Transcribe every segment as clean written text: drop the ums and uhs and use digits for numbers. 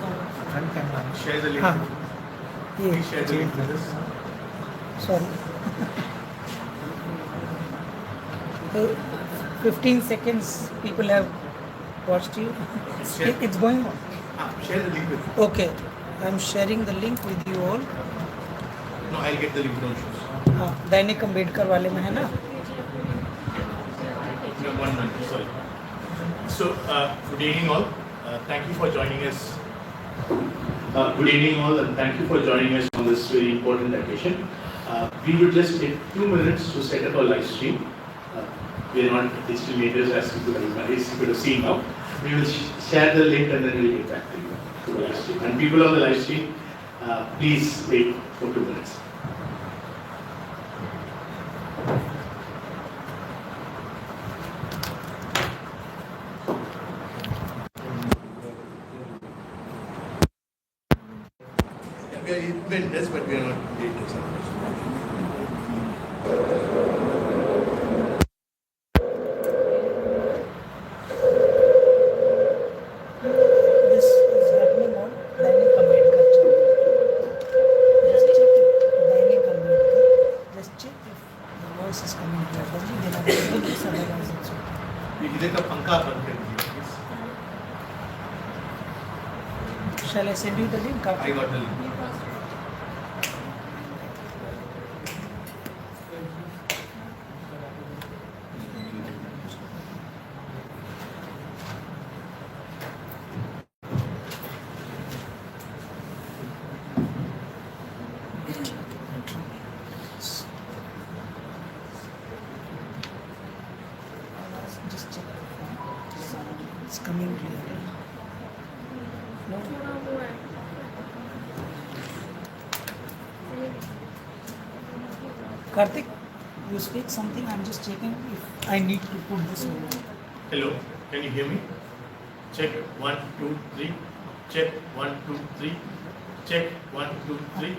Front camera. Share the link. Please share the link with us. Sorry. 15 seconds people have watched you. It's going on. Share the link with us. Okay. I'm sharing the link with you all. No, I'll get the link. No issues. हाँ, दैनिक अम्बेडकर वाले में है ना? No, 1 minute. Sorry. So, good evening all. Thank you for joining us. Good evening all, and thank you for joining us on this very important occasion. We will just take 2 minutes to set up our live stream. We are not digital natives as you could have seen now. We will share the link and then we will get back to you to the live stream. And people on the live stream, please wait for 2 minutes. We are independents, but we are not natives. This is happening on Dainik Ambedkar channel. Just check it. Dainik Ambedkar. Just check if the voice is coming properly. Then I will do this, otherwise it's okay. इधर का पंखा बंद कर दीजिए, please. Shall I send you the link? I got the link. Just check. It's coming clear. No? Karthik, you speak something. I'm just checking if I need to put this over. Hello, can you hear me? Check 1, 2, 3. Check 1, 2, 3. Check 1, 2, 3.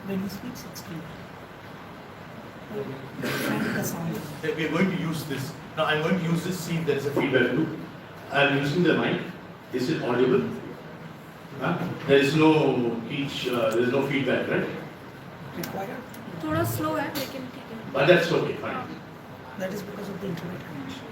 When he speaks, it's clear. Find the sound. We are going to use this. Now I'm going to use this, see if there is a feedback loop. I'm using the mic. Is it audible? There is no there is no feedback, right? Required? थोड़ा slow है लेकिन ठीक है. But that's okay, fine. That is because of the internet connection.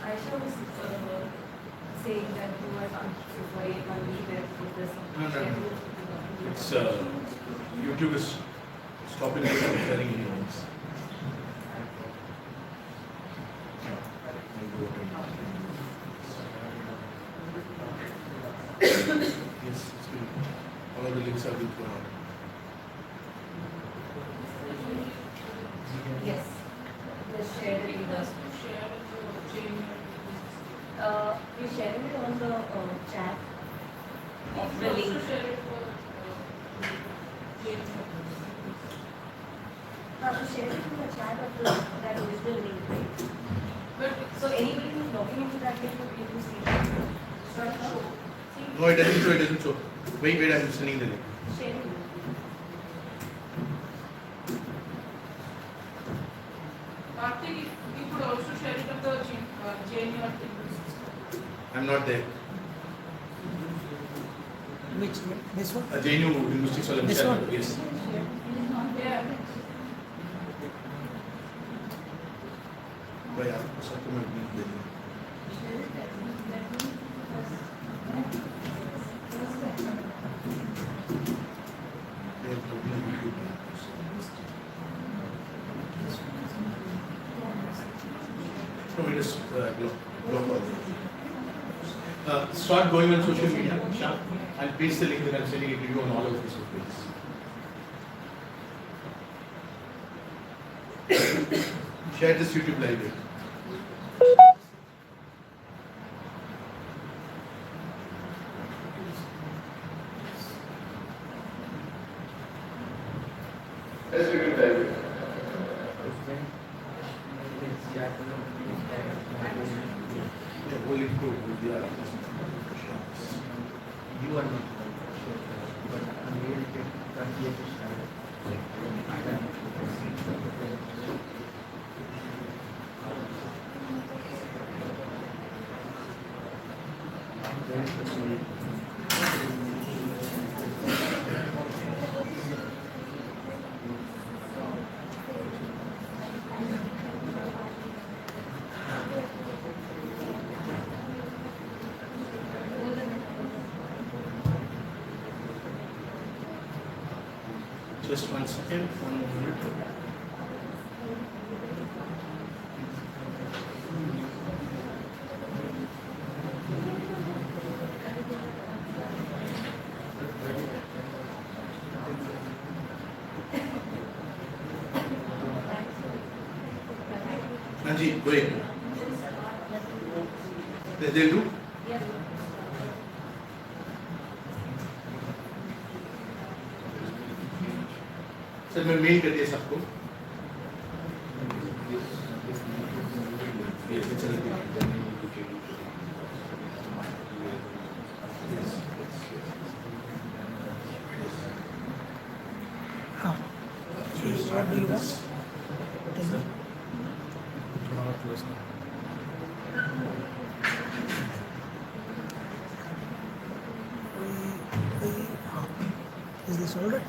Aisha was saying that you were worried about me that there's No. It's YouTube is stopping me from sharing any links. Yes, it's been, all of the links have been thrown out. Yes, just share it with us. We're sharing it on the chat of the link. We share it in the chat of that original link. So anybody who's logging into that link will be able to see it. No, it doesn't show, it doesn't show. Wait, I'm sending the link. Sharing. Karthik, you could also share it on the JNU Linguistics. I'm not there. Which one? This one? JNU Linguistics or This one? Yes. Yeah. Why supplement link there? They have problem with YouTube. No, we just go. Start going on social media, Shah, and paste the link that I'm sending it to you on all of these pages. Share this YouTube live here. Yes, we can live here. You are not but UnReaL-TecE Just 1 second, 1 moment. Anji, go ahead. They'll do? Sir मैं mail कर दिया सबको हाँ what do you want? Tell me. Is this all right?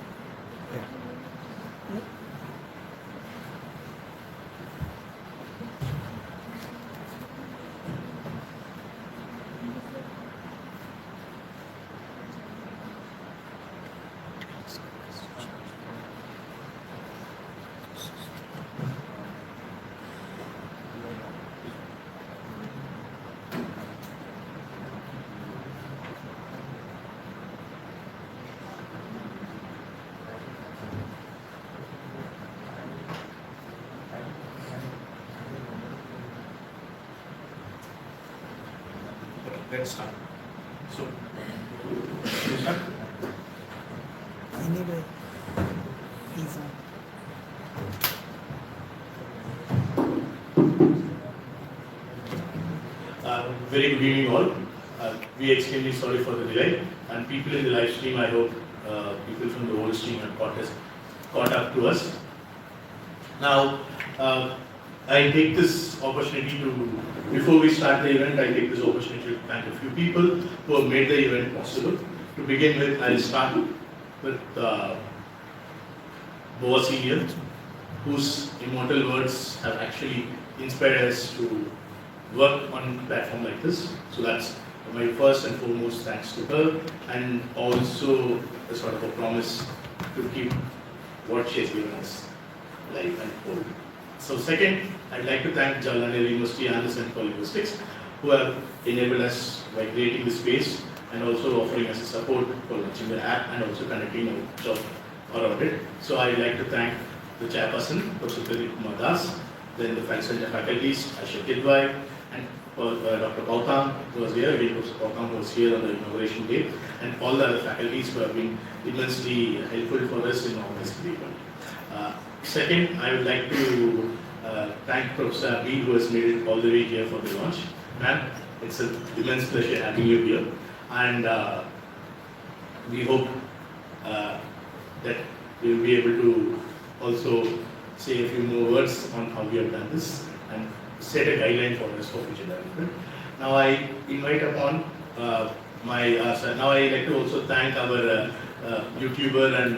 Let's start. So, start. Anyway, he's on. Very good evening all. We are extremely sorry for the delay, and people in the live stream, I hope people from the whole stream have caught up to us. Now, I take this opportunity to, before we start the event, I take this opportunity to thank a few people who have made the event possible. To begin with, I'll start with Boa Senior, whose immortal words have actually inspired us to work on a platform like this. So that's my first and foremost thanks to her, and also a sort of a promise to keep what she has given us live and whole. So second, I'd like to thank Jawaharlal University and the Center for Linguistics, who have enabled us by creating this space and also offering us support for launching the app and also conducting a job around it. So I'd like to thank the chairperson, Professor Kumar Das, then the faculties, Ashok Kidwai, and Dr. Pautam, who was here, Professor Pautam was here on the inauguration day, and all the other faculties who have been immensely helpful for us in all this event. Second, I would like to thank Professor Abbi, who has made it all the way here for the launch. Ma'am, it's an immense pleasure having you here, and we hope that we will be able to also say a few more words on how we have done this and set a guideline for us for future development. Now I invite upon now I like to also thank our YouTuber and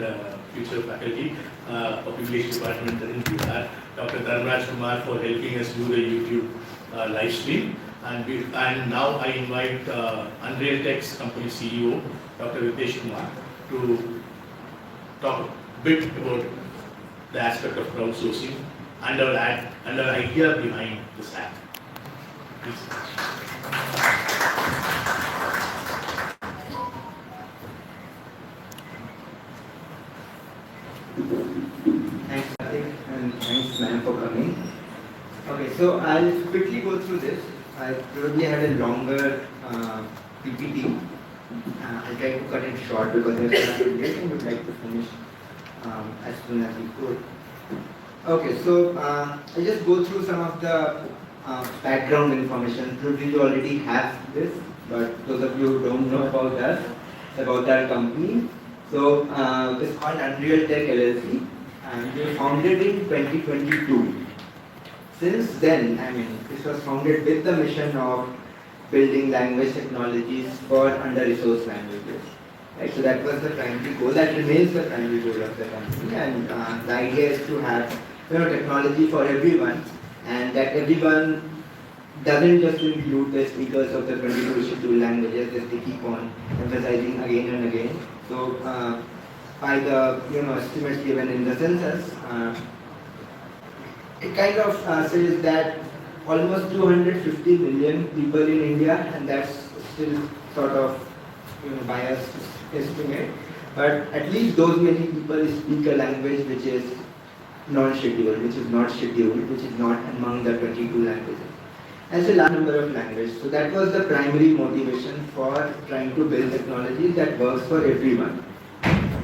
future faculty of English department in Bihar, Dr. Dharmraj Kumar, for helping us do the YouTube live stream. And now I invite UnReaL-TecE company CEO, Dr. Ritesh Kumar, to talk a bit about the aspect of crowdsourcing and our idea behind this app. Please. Thanks, Atik, and thanks, ma'am, for coming. Okay, so I'll quickly go through this. I probably had a longer PPT. I'll try to cut it short because there's a lot of data and would like to finish as soon as we could. Okay, so I'll just go through some of the background information. Probably you already have this, but those of you who don't know about us, about our company. So it's called UnReaL-TecE LLC, and we were founded in 2022. Since then, I mean, this was founded with the mission of building language technologies for under-resourced languages. Right? So that was the primary goal. That remains the primary goal of the company, and the idea is to have technology for everyone, and that everyone doesn't just include the speakers of the 22 scheduled languages, as they keep on emphasizing again and again. So, by the estimates given in the census, it kind of says that almost 250 million people in India, and that's still sort of biased estimate, but at least those many people speak a language which is non-scheduled, which is not scheduled, which is not among the 22 languages. And it's a large number of languages. So that was the primary motivation for trying to build technology that works for everyone.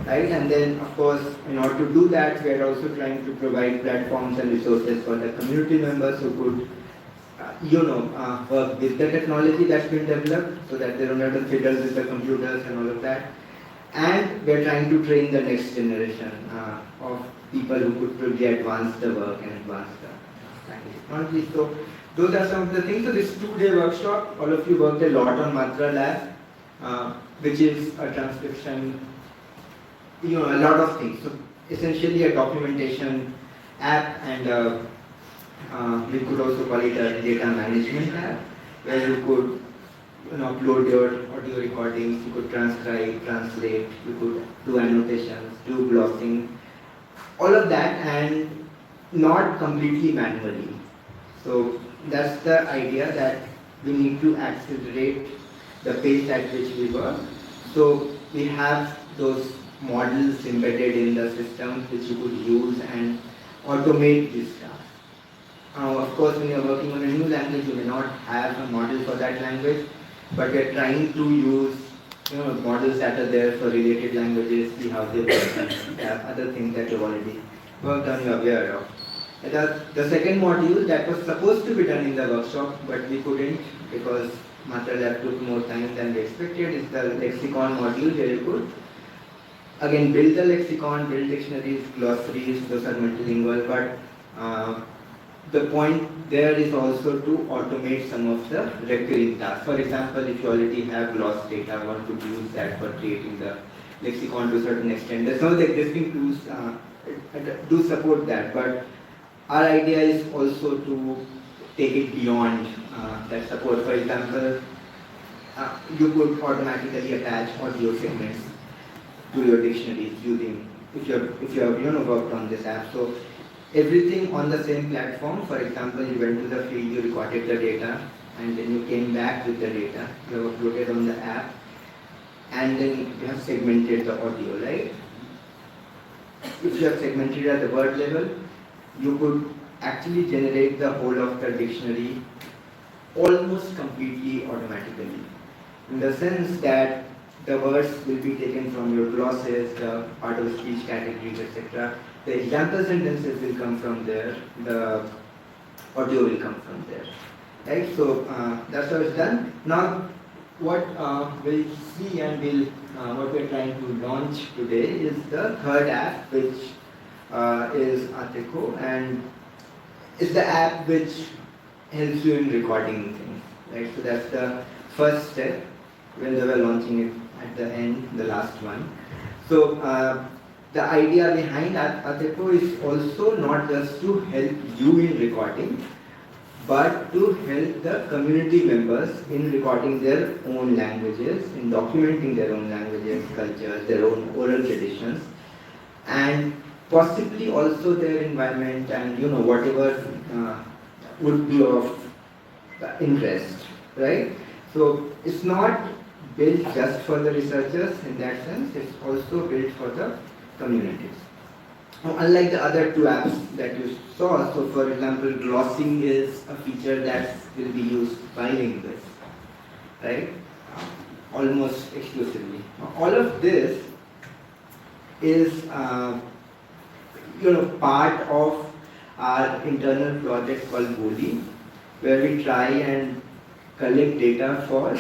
Right? And then, of course, in order to do that, we are also trying to provide platforms and resources for the community members who could, work with the technology that's been developed, so that they don't have to fiddle with the computers and all of that. And we are trying to train the next generation of people who could probably advance the work and advance the language technology. So those are some of the things. So this 2-day workshop, all of you worked a lot on Matra Lab, which is a transcription, a lot of things. So essentially a documentation app, and we could also call it a data management app, where you could upload your audio recordings, you could transcribe, translate, you could do annotations, do glossing, all of that, and not completely manually. So that's the idea, that we need to accelerate the pace at which we work. So we have those models embedded in the system which you could use and automate this stuff. Of course, when you're working on a new language, you may not have a model for that language, but we're trying to use models that are there for related languages, see how they work, and have other things that you've already worked on, you're aware of. The second module that was supposed to be done in the workshop, but we couldn't because Matra Lab took more time than we expected, is the lexicon module, where you could again build the lexicon, build dictionaries, glossaries, those are multilingual, but the point there is also to automate some of the recurring tasks. For example, if you already have gloss data, want to use that for creating the lexicon to a certain extent. There's some of the existing tools do support that, but our idea is also to take it beyond that support. For example, you could automatically attach audio segments to your dictionaries using, if you have worked on this app. So everything on the same platform. For example, you went to the field, you recorded the data, and then you came back with the data, you have uploaded on the app, and then you have segmented the audio, right? If you have segmented at the word level, you could actually generate the whole of the dictionary almost completely automatically, in the sense that the words will be taken from your glosses, the part of speech categories, etc. The example sentences will come from there, the audio will come from there, right? So that's how it's done. Now, what we'll see and what we're trying to launch today is the third app, which is Atekho, and it's the app which helps you in recording things, right? So that's the first step when they were launching it at the end, the last one. So the idea behind Atekho is also not just to help you in recording, but to help the community members in recording their own languages, in documenting their own languages, cultures, their own oral traditions, and possibly also their environment and whatever would be of interest, right? So it's not built just for the researchers in that sense, it's also built for the communities. Now, unlike the other two apps that you saw, so for example, glossing is a feature that will be used by linguists, right? Almost exclusively. Now, all of this is part of our internal project called Boli, where we try and collect data for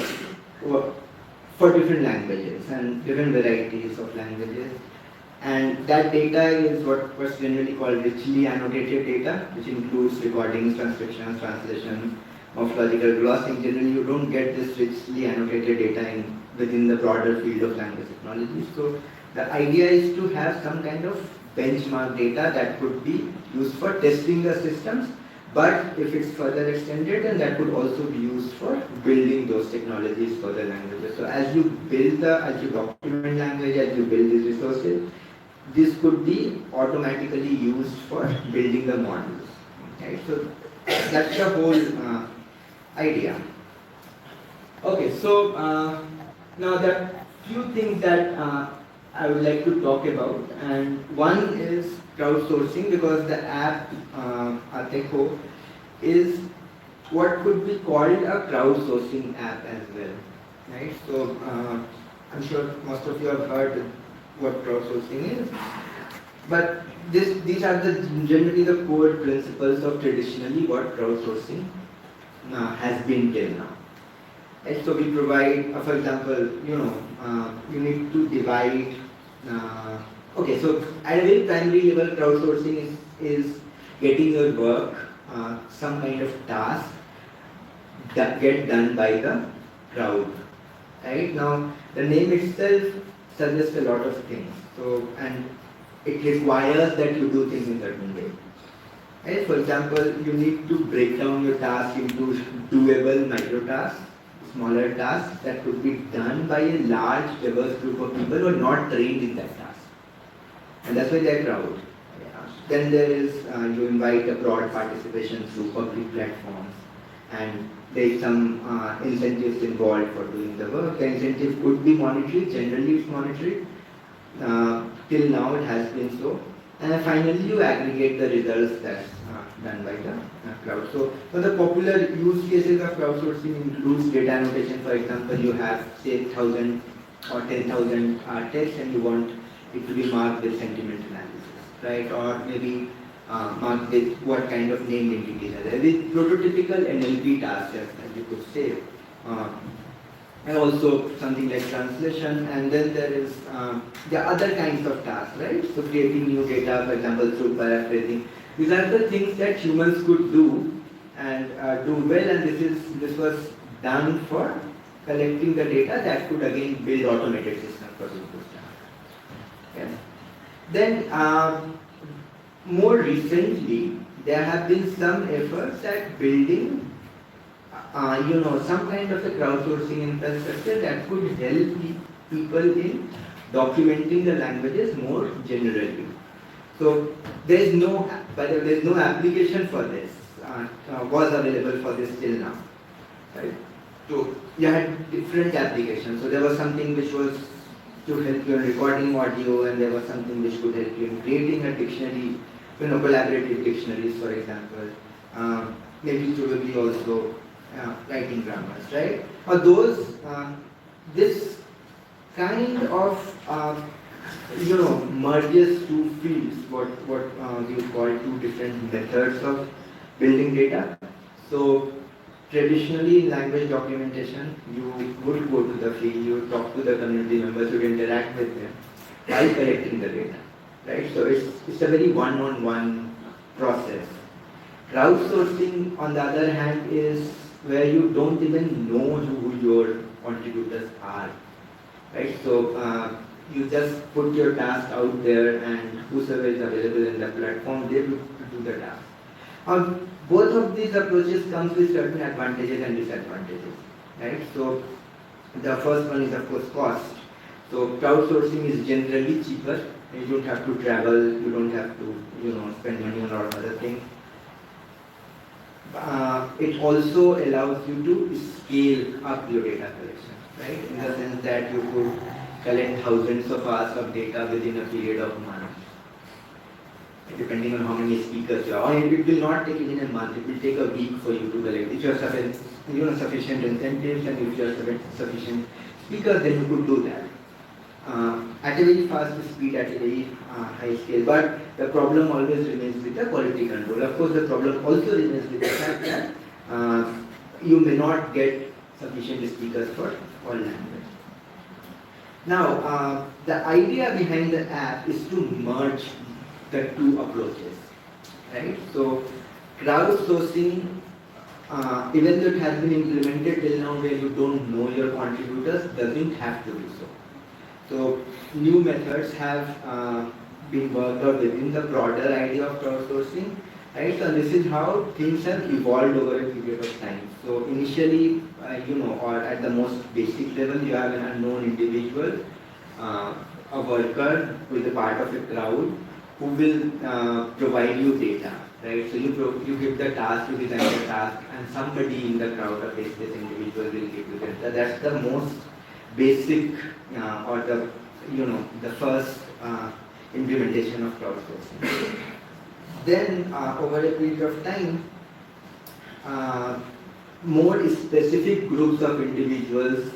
different languages and different varieties of languages. And that data is what's generally called richly annotated data, which includes recordings, transcriptions, translation, morphological glossing. Generally, you don't get this richly annotated data within the broader field of language technology. So the idea is to have some kind of benchmark data that could be used for testing the systems, but if it's further extended, then that could also be used for building those technologies for the languages. So as you document language, as you build these resources, this could be automatically used for building the models. Okay, so that's the whole idea. Okay, so now there are few things that I would like to talk about, and one is crowdsourcing, because the app Atekho is what could be called a crowdsourcing app as well, right? So I'm sure most of you have heard what crowdsourcing is, but these are generally the core principles of traditionally what crowdsourcing has been till now. Right? So we provide, for example, you need to divide. Okay, so at a very primary level, crowdsourcing is getting your work, some kind of task that get done by the crowd. Right now, the name itself suggests a lot of things. So, and it requires that you do things in a certain way. Right? For example, you need to break down your task into doable micro tasks, smaller tasks that could be done by a large, diverse group of people who are not trained in that task. And that's why they're crowd. Then there is, you invite a broad participation through public platforms, and there is some incentives involved for doing the work. The incentive could be monetary, generally it's monetary. Till now it has been so. And finally you aggregate the results that's done by the crowd. So the popular use cases of crowdsourcing includes data annotation. For example, you have say 1,000 or 10,000 texts and you want it to be marked with sentiment analysis, right? Or maybe marked with what kind of named entities are there. With prototypical NLP tasks, as you could say. And also something like translation, and then there is the other kinds of tasks, right? So creating new data, for example, through paraphrasing. These are the things that humans could do and do well, and this was done for collecting the data that could again build automated systems for doing those tasks. Okay. Then more recently, there have been some efforts at building some kind of a crowdsourcing infrastructure that could help people in documenting the languages more generally. So there's no application for this, was available for this till now. Right? So you had different applications. So there was something which was to help you in recording audio, and there was something which could help you in creating a dictionary, collaborative dictionaries, for example. Maybe probably also writing grammars, right? Or those, this kind of, merges two fields, what you call two different methods of building data. So traditionally in language documentation, you would go to the field, you would talk to the community members, you would interact with them while collecting the data, right? So it's a very one-on-one process. Crowdsourcing, on the other hand, is where you don't even know who your contributors are, right? So you just put your task out there, and whoever is available in the platform, they will do the task. Both of these approaches comes with certain advantages and disadvantages, right? So the first one is of course cost. So crowdsourcing is generally cheaper. You don't have to travel, you don't have to spend money on all other things. it also allows you to scale up your data collection, right? In the sense that you could collect thousands of hours of data within a period of months, depending on how many speakers you are. Or it will not take it in a month, it will take a week for you to collect. If you have sufficient incentives and if you have sufficient speakers, then you could do that. At a very fast speed, at a very high scale. But the problem always remains with the quality control. Of course, the problem also remains with the fact that you may not get sufficient speakers for all languages. Now, the idea behind the app is to merge the two approaches, right? So, crowdsourcing, even though it has been implemented till now where you don't know your contributors, doesn't have to be so. So, new methods have been worked out within the broader idea of crowdsourcing, right? So, this is how things have evolved over a period of time. So, initially, or at the most basic level, you have an unknown individual, a worker who is a part of a crowd, who will provide you data, right? So you give the task, you design the task, and somebody in the crowd, a faceless individual, will give you data. That's the most basic, or the first implementation of crowdsourcing. Then, over a period of time, more specific groups of individuals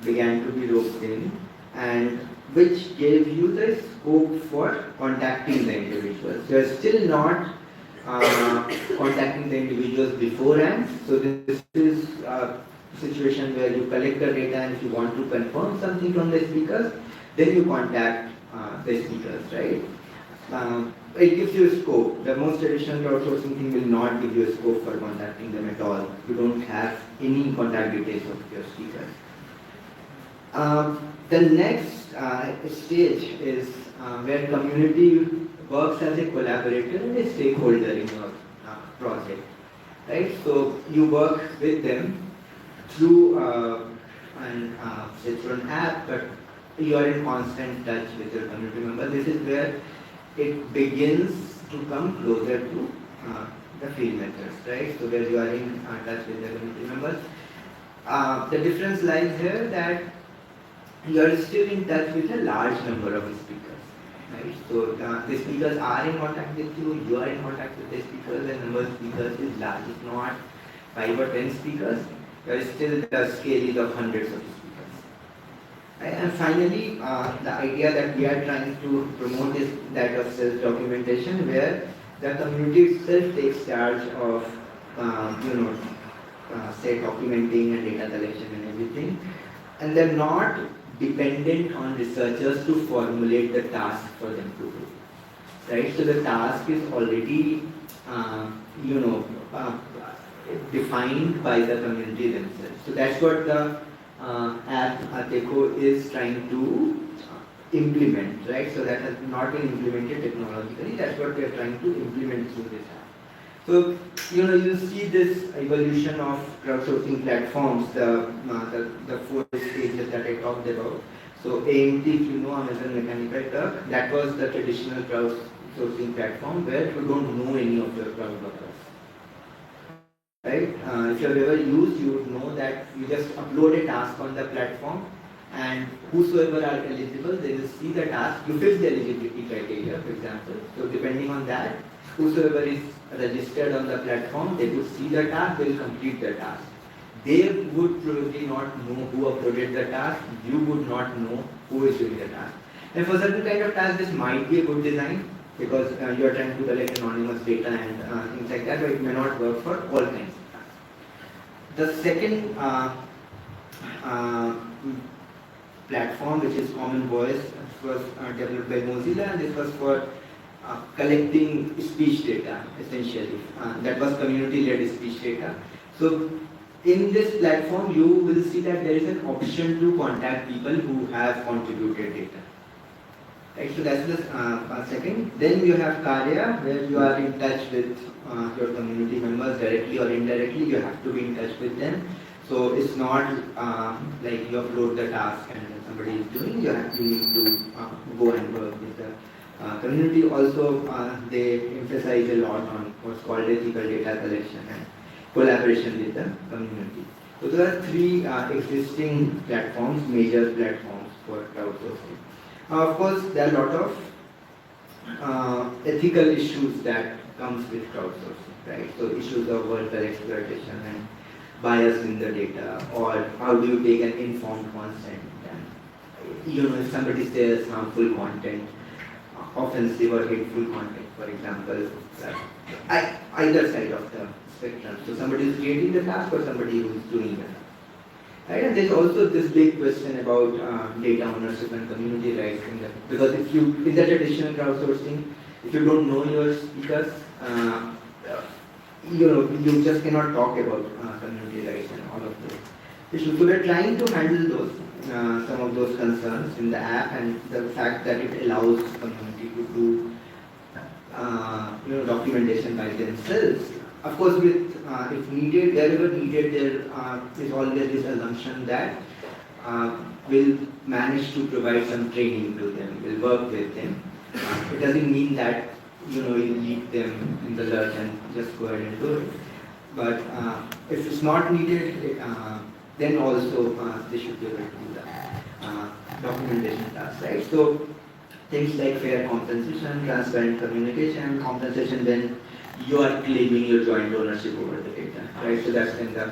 began to be roped in, and which gave you the scope for contacting the individuals. You are still not contacting the individuals beforehand. So this is a situation where you collect the data, and if you want to confirm something from the speakers, then you contact the speakers, right? It gives you a scope. The most traditional crowdsourcing thing will not give you a scope for contacting them at all. You don't have any contact details of your speakers. The next stage is where community works as a collaborator and a stakeholder in your project, right? So you work with them through an app, but you are in constant touch with your community members. This is where it begins to come closer to the field methods, right? So where you are in touch with the community members. The difference lies here that you are still in touch with a large number of speakers, right? So the speakers are in contact with you, you are in contact with the speakers, and number of speakers is large. It's not 5 or 10 speakers, there is still the scale is of hundreds of speakers. Right? And finally, the idea that we are trying to promote is that of self-documentation, where the community itself takes charge of, say, documenting and data collection and everything, and they're not dependent on researchers to formulate the task for them to do, right? So the task is already, defined by the community themselves. So that's what the app Atekho is trying to implement, right? So that has not been implemented technologically. That's what we are trying to implement through this app. So, you see this evolution of crowdsourcing platforms, the 4 stages that I talked about. So, AMT, if you know, Amazon Mechanical Turk, that was the traditional crowdsourcing platform where you don't know any of your crowd workers. Right? If you have ever used, you would know that you just upload a task on the platform, and whosoever are eligible, they will see the task. You fill the eligibility criteria, for example. So, depending on that, whosoever is registered on the platform, they would see the task, they will complete the task. They would probably not know who uploaded the task, you would not know who is doing the task. And for certain kind of tasks, this might be a good design, because you are trying to collect anonymous data and things like that, but it may not work for all kinds of tasks. The second platform, which is Common Voice, was developed by Mozilla, and this was for collecting speech data, essentially. That was community-led speech data. So, in this platform, you will see that there is an option to contact people who have contributed data. Right, so that's the second. Then you have Karya, where you are in touch with your community members directly or indirectly. You have to be in touch with them. So it's not like you upload the task and somebody is doing. You need to go and work with the community. Also, they emphasize a lot on what's called ethical data collection and collaboration with the community. So there are three existing platforms, major platforms for crowdsourcing. Of course, there are a lot of ethical issues that comes with crowdsourcing, right? So issues of worker exploitation and bias in the data, or how do you take an informed consent? And if somebody says harmful content, offensive or hateful content, for example, either side of the spectrum. So somebody is creating the task or somebody who is doing the task. Right? And there's also this big question about data ownership and community rights because if you, in the traditional crowdsourcing, if you don't know your speakers, you just cannot talk about community rights and all of those issues. So we're trying to handle those, some of those concerns in the app, and the fact that it allows community to do documentation by themselves. Of course, with if needed, wherever needed, there is always this assumption that we'll manage to provide some training to them, we'll work with them. It doesn't mean that you leave them in the lurch and just go ahead and do it. But if it's not needed, then also they should be able to do that documentation tasks, right? So things like fair compensation, transparent communication, compensation when you are claiming your joint ownership over the data, right? So that's when the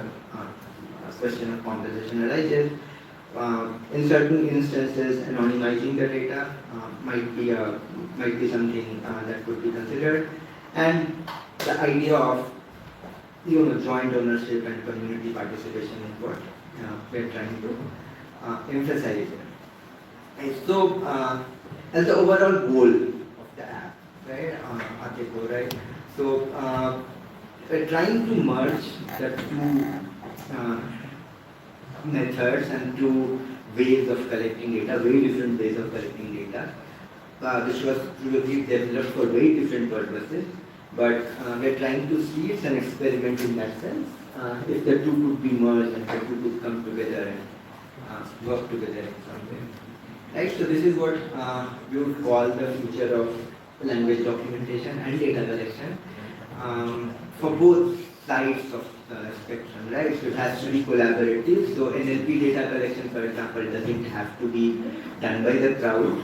question of compensation arises. In certain instances, anonymizing the data might be something that could be considered, and the idea of joint ownership and community participation is what we're trying to emphasize here. And so, as the overall goal of the app, right, Atekho, right? So, we're trying to merge the two methods and two ways of collecting data, very different ways of collecting data. This was probably developed for very different purposes, but we're trying to see it's an experiment in that sense. If the two could be merged and the two could come together and work together in some way. Right, so this is what we would call the future of language documentation and data collection for both sides of the spectrum, right? So it has to be collaborative. So NLP data collection, for example, doesn't have to be done by the crowd.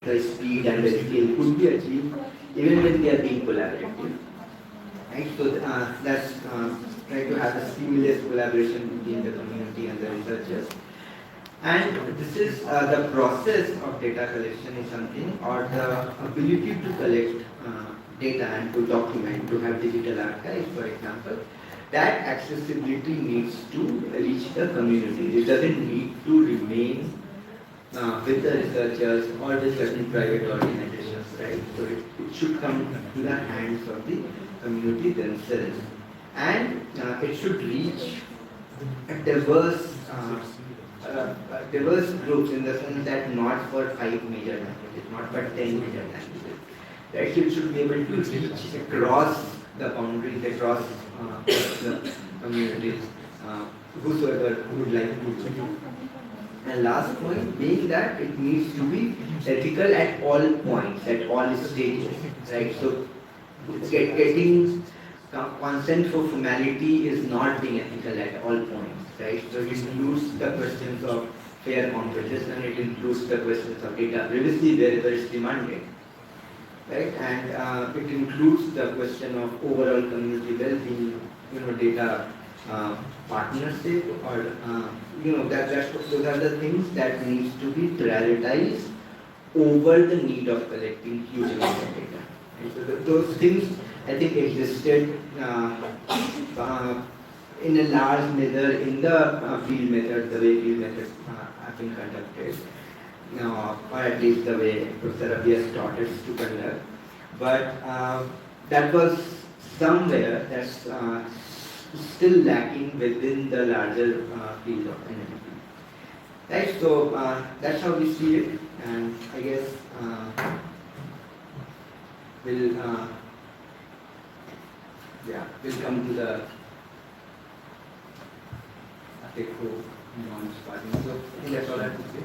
The speed and the scale could be achieved even when they are being collaborative. Right? So that's trying to have a seamless collaboration between the community and the researchers. And this is the process of data collection is something, or the ability to collect data and to document, to have digital archives, for example, that accessibility needs to reach the community. It doesn't need to remain with the researchers or with certain private organizations, right? So it should come to the hands of the community themselves. And it should reach a diverse groups, in the sense that not for 5 major languages, not for 10 major languages. Right? So it should be able to reach across the boundaries, across the communities, whosoever would like to do. And last point being that it needs to be ethical at all points, at all stages. Right? So getting consent for formality is not being ethical at all points. Right? So it includes the questions of fair competition, it includes the questions of data privacy wherever it's demanded. Right? And it includes the question of overall community well-being, data partnership, or those are the things that needs to be prioritized over the need of collecting huge amounts of data. Right? So those things I think existed in a large measure in the field methods, the way field methods have been conducted, or at least the way Professor Abbi has taught us to conduct. But that was somewhere that's still lacking within the larger field of NLP. Right, so that's how we see it, and I guess we'll come to the Atekho launch party. So I think that's all I have to say.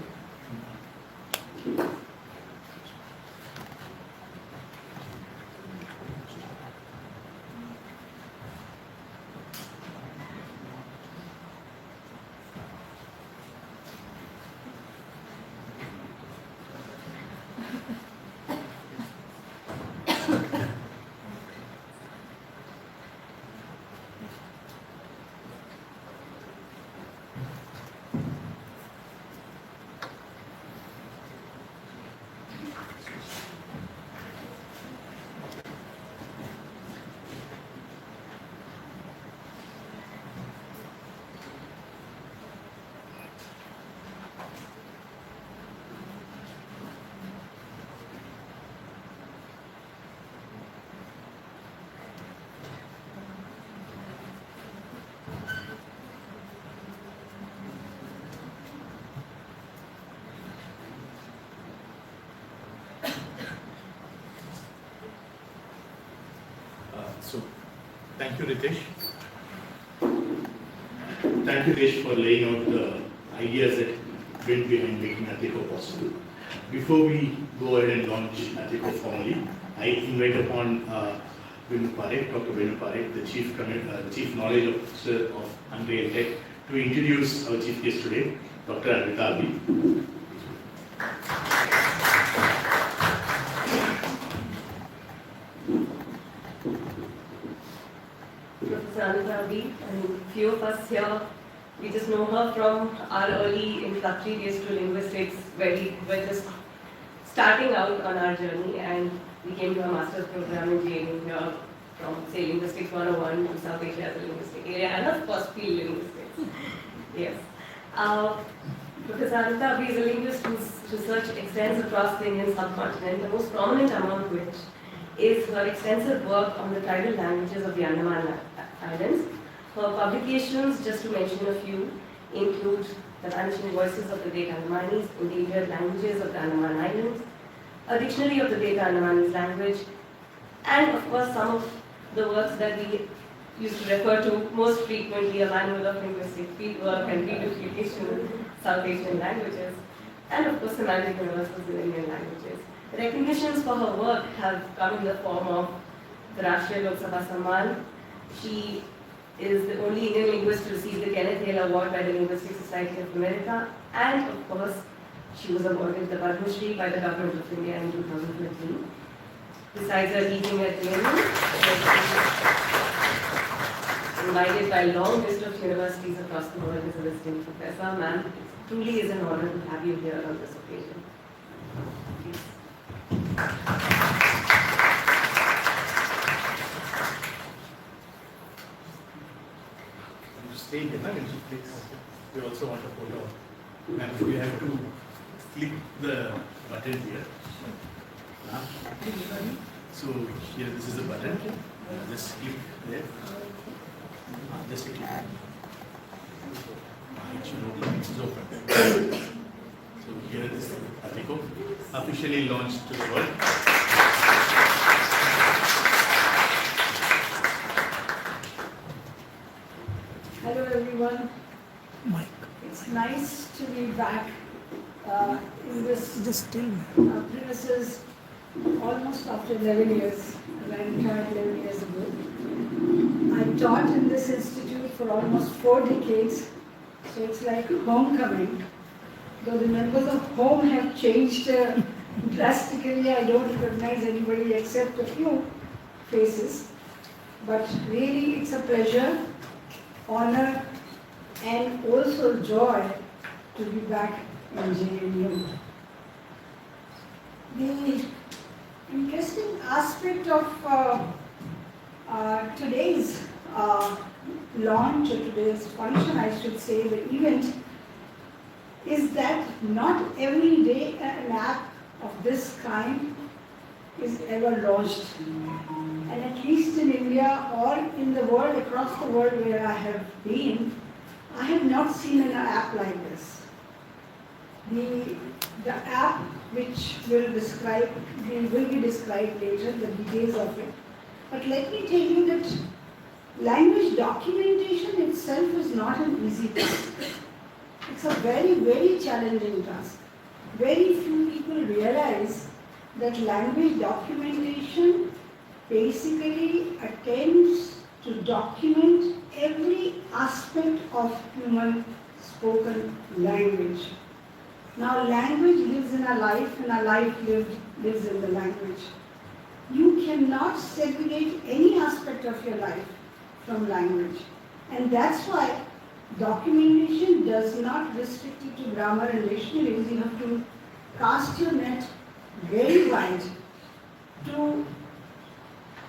Thank you, Ritesh. Thank you, Ritesh, for laying out the ideas that went behind making Atekho possible. Before we go ahead and launch Atekho formally, I invite upon Dr. Venu Parekh, the Chief Knowledge Officer of UnReaL-TecE, to introduce our chief guest today, Dr. Anvita Abbi. Professor Anvita Abbi, and few of us here, we just know her from our early introductory days to linguistics, where we were just starting out on our journey, and we came to a master's program in JNU here from, say, Linguistics 101 to South Asia as a linguistic area, and of course, field linguistics. Yes. Professor Anvita Abbi is a linguist whose research extends across the Indian subcontinent, the most prominent among which is her extensive work on the tribal languages of the Andaman Islands. Her publications, just to mention a few, include The Vanishing Voices of the Great Andamanis, Endangered Languages of the Andaman Islands, A Dictionary of the Great Andamanese Language, and of course some of the works that we used to refer to most frequently, a manual of linguistic fieldwork and reduplication, South Asian languages, and of course semantic universals in Indian languages. Recognitions for her work have come in the form of the Rashtriya Lok Sabha Samman. She is the only Indian linguist to receive the Kenneth Hale Award by the Linguistic Society of America, and of course, she was awarded the Padma Shri by the Government of India in 2015. Besides her teaching at JNU, invited by a long list of universities across the world as a visiting professor. Ma'am, it truly is an honor to have you here on this occasion. Please. Stay here, please. We also want a photo. And we have to click the button here. So here, this is the button. Just click there. Just click. It should open. It's open. So here is Atekho, officially launched to the world. Hello everyone. Mike, It's nice to be back in this just tell me. premises almost after 11 years. I retired 11 years ago. I taught in this institute for almost 4 decades, so it's like homecoming. Though the members of home have changed drastically, I don't recognize anybody except a few faces. But really, it's a pleasure, honor, and also joy to be back in JNU. The interesting aspect of today's launch, or today's function, I should say, the event, is that not every day an app of this kind is ever launched. And at least in India or in the world, across the world where I have been, I have not seen an app like this. The app which will be described later, the details of it. But let me tell you that language documentation itself is not an easy task. It's a very, very challenging task. Very few people realize that language documentation basically attempts to document every aspect of human spoken language. Now, language lives in a life, and a life lives in the language. You cannot segregate any aspect of your life from language. And that's why documentation does not restrict it to grammar and dictionaries. You have to cast your net very wide to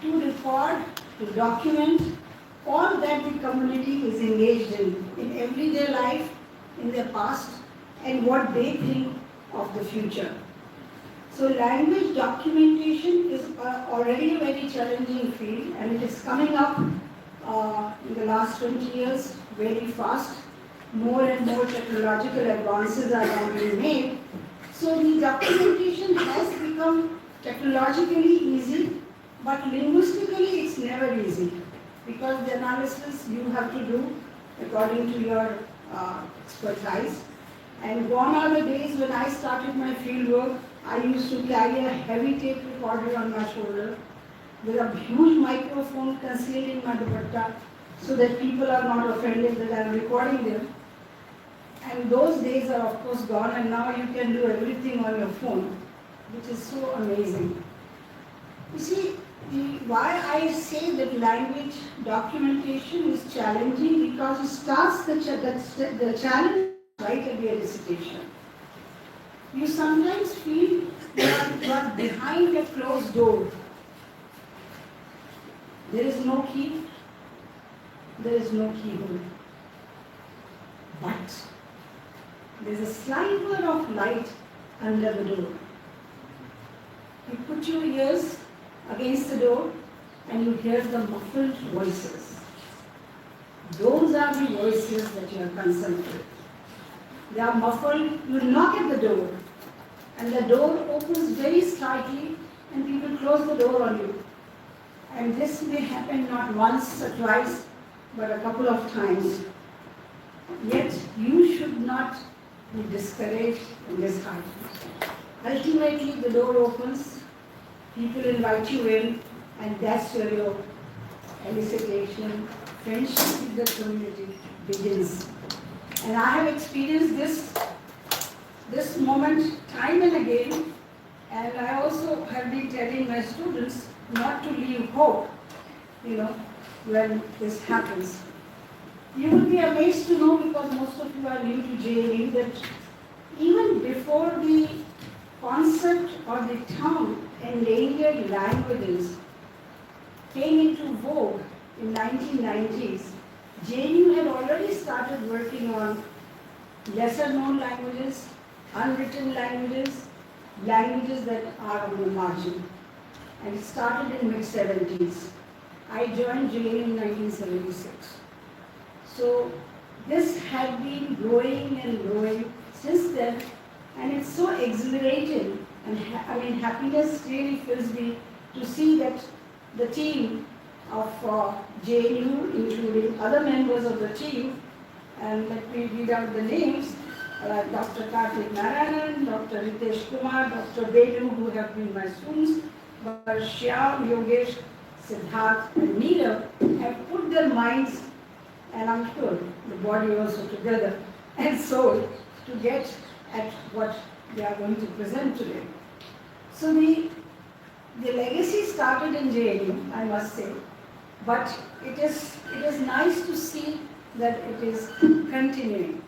record, to document all that the community is engaged in everyday life, in their past, and what they think of the future. So language documentation is already a very challenging field, and it is coming up in the last 20 years very fast. More and more technological advances are now being made. So the documentation has become technologically easy, but linguistically it's never easy, because the analysis you have to do according to your expertise. And gone are the days when I started my field work, I used to carry a heavy tape recorder on my shoulder with a huge microphone concealed in my dupatta so that people are not offended that I am recording them. And those days are of course gone, and now you can do everything on your phone, which is so amazing. You see, why I say that language documentation is challenging, because it starts the challenge right at the recitation. You sometimes feel you are behind a closed door. There is no key, there is no keyhole. But there is a sliver of light under the door. You put your ears against the door and you hear the muffled voices. Those are the voices that you are concerned with. They are muffled, you knock at the door and the door opens very slightly and people close the door on you. And this may happen not once or twice, but a couple of times. Yet you should not be discouraged and disheartened. Ultimately the door opens, people invite you in, and that's where your elicitation, friendship with the community begins. And I have experienced this moment time and again, and I also have been telling my students not to leave hope, when this happens. You will be amazed to know, because most of you are new to JNU, that even before the concept or the term endangered languages came into vogue in 1990s, JNU had already started working on lesser known languages, unwritten languages, languages that are on the margin. And it started in mid-70s. I joined JNU in 1976. So this had been growing and growing since then, and it's so exhilarating, and happiness really fills me to see that the team of JNU, including other members of the team, and let me read out the names, Dr. Karthik Narayanan, Dr. Ritesh Kumar, Dr. Belu, who have been my students, but Shyam, Yogesh, Siddharth, and Neerav have put their minds, and I'm sure the body also together, and soul to get at what they are going to present today. So the legacy started in JNU, I must say, but it is nice to see that it is continuing.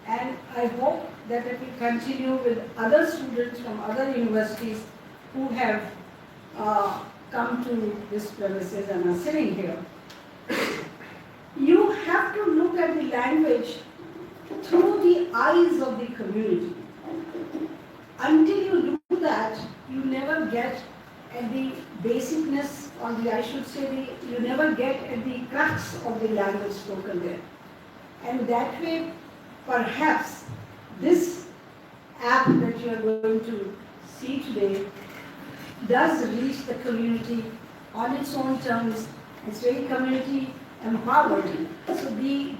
And I hope that it will continue with other students from other universities who have come to this premises and are sitting here. You have to look at the language through the eyes of the community. Until you do that, you never get at the basicness, or you never get at the crux of the language spoken there. And that way, perhaps, this app that you are going to see today does reach the community on its own terms. It's very community empowered. So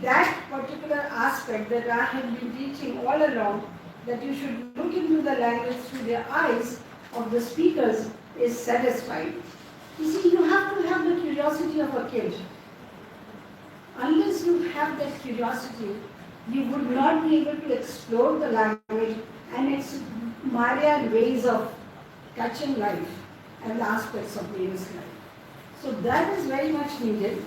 that particular aspect that I have been teaching all along, that you should look into the language through the eyes of the speakers, is satisfied. You see, you have to have the curiosity of a kid. Unless you have that curiosity, you would not be able to explore the language and its myriad ways of touching life and the aspects of various life. So that is very much needed,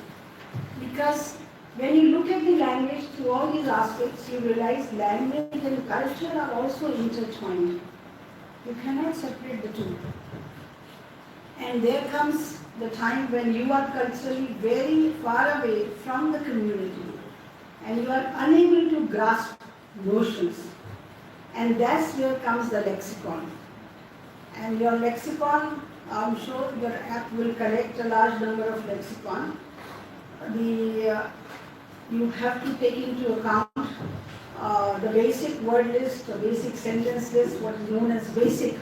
because when you look at the language through all these aspects, you realize language and culture are also intertwined. You cannot separate the two. And there comes the time when you are culturally very far away from the community and you are unable to grasp notions. And that's where comes the lexicon. And your lexicon, I'm sure your app will collect a large number of lexicon. You have to take into account the basic word list, the basic sentence list, what is known as basic.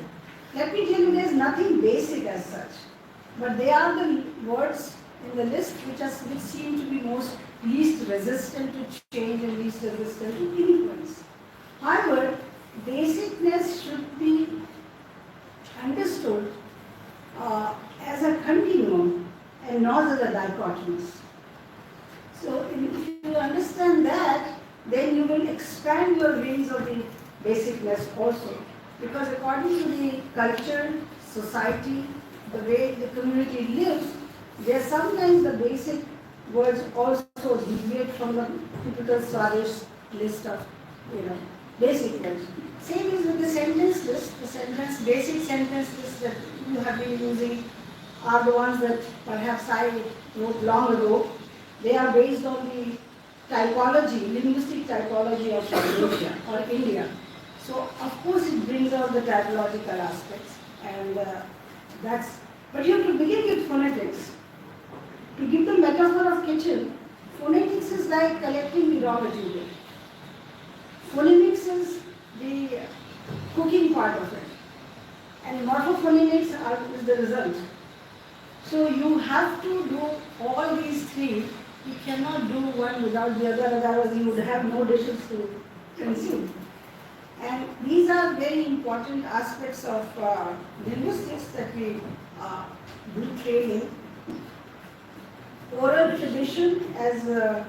Let me tell you, there is nothing basic as such, but they are the words in the list which seem to be least resistant to change and least resistant to influence. However, basicness should be understood as a continuum and not as a dichotomous. So if you understand that, then you will expand your range of the basicness also. Because according to the culture, society, the way the community lives, there sometimes the basic words also deviate from the typical Swedish list of, basic words. Same is with the sentence list. The basic sentence list that you have been using are the ones that perhaps I wrote long ago. They are based on the typology, linguistic typology of Asia or India. So of course it brings out the typological aspects, and but you have to begin with phonetics. To give the metaphor of kitchen, phonetics is like collecting the raw material. Phonemics is the cooking part of it, and morphophonemics is the result. So you have to do all these three. You cannot do one without the other, otherwise you would have no dishes to consume. And these are very important aspects of linguistics that we do training. Oral tradition, as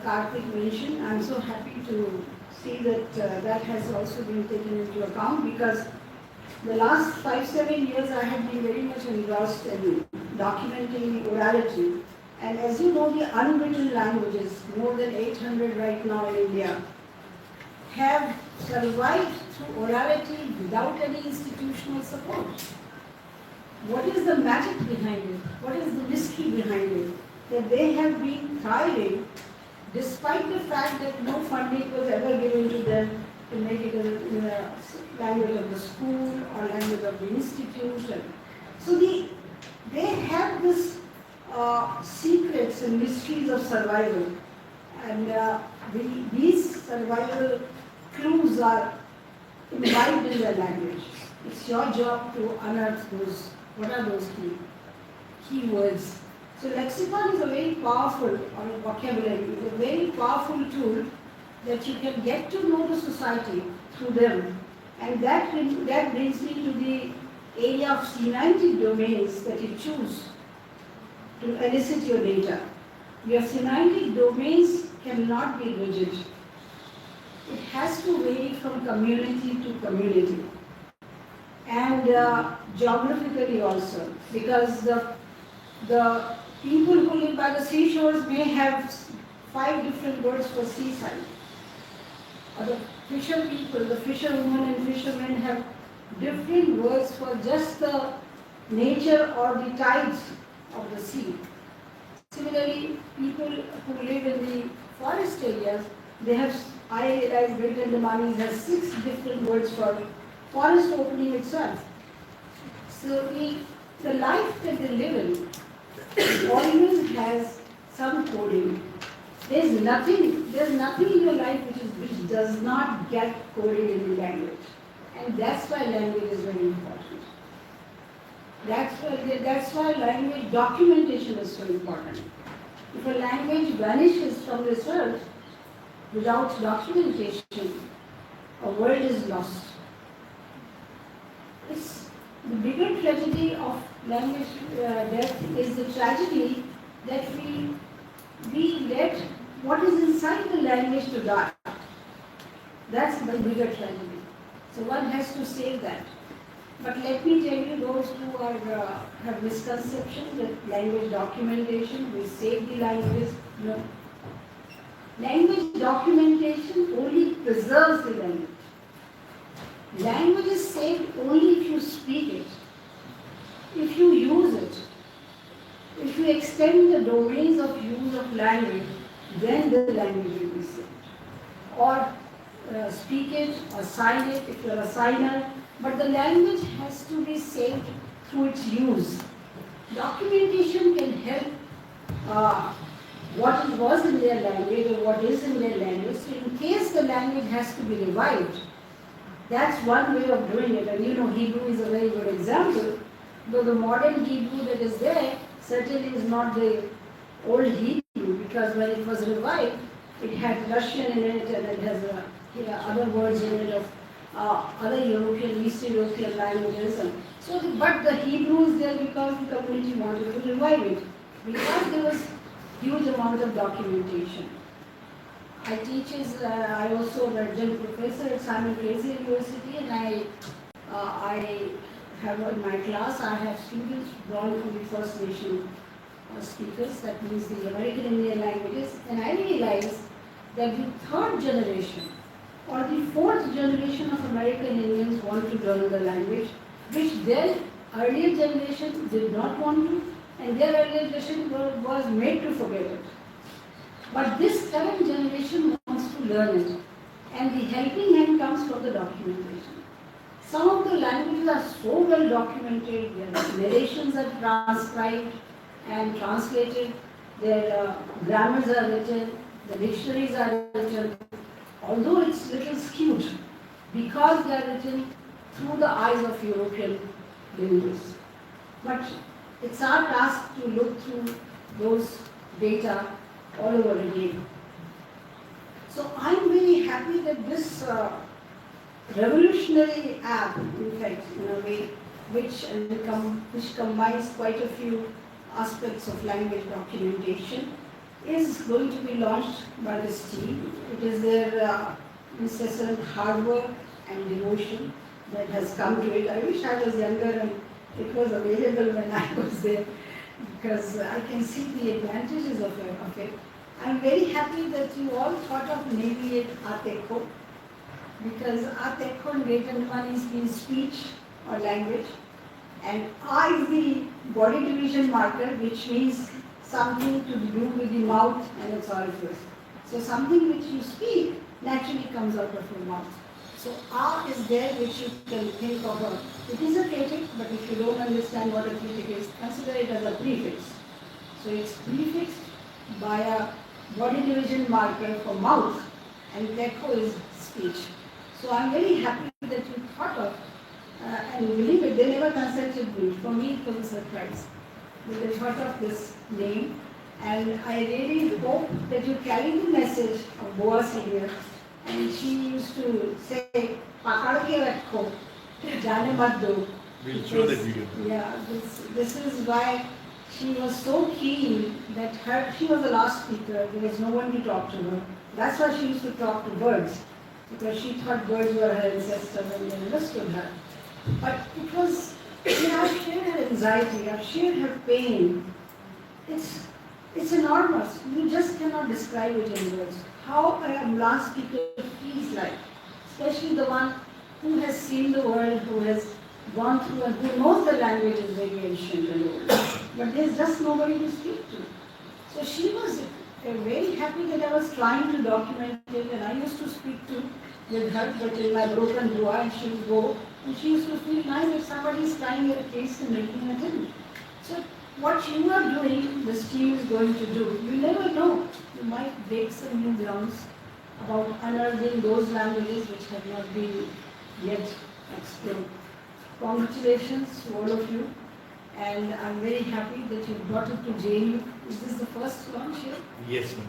Karthik mentioned, I'm so happy to see that that has also been taken into account, because the last 5-7 years I have been very much engrossed in documenting the orality. And as you know, the unwritten languages, more than 800 right now in India, have survived through orality without any institutional support. What is the magic behind it? What is the mystery behind it? That they have been thriving despite the fact that no funding was ever given to them to make it in the language of the school or language of the institution. So they have this secrets and mysteries of survival, and these survival clues are imbibed in their language. It's your job to unearth those. What are those key words? So lexicon is a very powerful, or vocabulary, is a very powerful tool that you can get to know the society through them. And that brings me to the area of semantic domains that you choose to elicit your data. Your semantic domains cannot be rigid. It has to vary from community to community, and geographically also, because the people who live by the seashores may have 5 different words for seaside. Or the fisher people, the fisherwomen and fishermen have different words for just the nature or the tides of the sea. Similarly, people who live in the forest areas, they have, I realize Great Andaman has 6 different words for forest opening itself. So the life that they live in always has some coding. There's nothing in your life which does not get coded in the language. And that's why language is very important. That's why language documentation is so important. If a language vanishes from this earth without documentation, a world is lost. It's the bigger tragedy of language death is the tragedy that we let what is inside the language to die. That's the bigger tragedy. So one has to save that. But let me tell you, those who have misconceptions that language documentation will save the language, no. Language documentation only preserves the language. Language is saved only if you speak it, if you use it, if you extend the domains of use of language, then the language will be saved. Or speak it or sign it if you are a signer, but the language has to be saved through its use. Documentation can help what was in their language or what is in their language. So in case the language has to be revived, that's one way of doing it. And you know, Hebrew is a very good example, though the modern Hebrew that is there certainly is not the Old Hebrew, because when it was revived, it had Russian in it and it has other words in it of other European, East European languages. And so, but the Hebrew is there because the community wanted to revive it, because there was huge amount of documentation. I also a adjunct professor at Simon Fraser University, and I have in my class, I have students drawn from the First Nation speakers, that means the American Indian languages, and I realized that the third generation or the fourth generation of American Indians want to learn the language, which their earlier generation did not want to, and their earlier generation was made to forget it. But this current generation wants to learn it, and the helping hand comes from the documentation. Some of the languages are so well documented, their narrations are transcribed and translated, their grammars are written, the dictionaries are written, although it's little skewed, because they are written through the eyes of European linguists. But it's our task to look through those data all over again. So I'm very happy that this revolutionary app, in fact, in a way, which combines quite a few aspects of language documentation, is going to be launched by this team. It is their incessant hard work and devotion that has come to it. I wish I was younger and it was available when I was there, because I can see the advantages of it. I'm very happy that you all thought of naming it Atekho, because Atekho in Great Andaman means speech or language, and A is the body division marker, which means something to do with the mouth and its orifice. So something which you speak naturally comes out of your mouth. So A is there, which you can think of it is a prefix, but if you don't understand what a prefix is, consider it as a prefix. So it's prefixed by a body division marker for mouth, and Tekho is speech. So I'm very happy that you thought of, and believe it, they never consulted me. For me, it was a surprise that they thought of this name, and I really hope that you carry the message of Boa Senior. And she used to say, "Pakad ke rakho, jane mat do." We'll show that video. Yeah, this is why she was so keen that she was the last speaker. There was no one to talk to her. That's why she used to talk to birds, because she thought birds were her ancestors and they understood her. But it was, I've shared her anxiety, I've shared her pain. It's enormous. You just cannot describe it in words. How a last speaker feels like, especially the one who has seen the world, who has gone through and who knows the language is very ancient and old. But there's just nobody to speak to. So she was very happy that I was trying to document it, and I used to speak to with her, but in my broken dua, and she would go, and she used to feel nice if somebody is trying your case and making it in. So what you are doing, this team is going to do, you never know. You might break some new grounds about unearthing those languages which have not been yet explored. Congratulations to all of you, and I'm very happy that you brought it to JNU. Is this the first launch here? Yes, ma'am.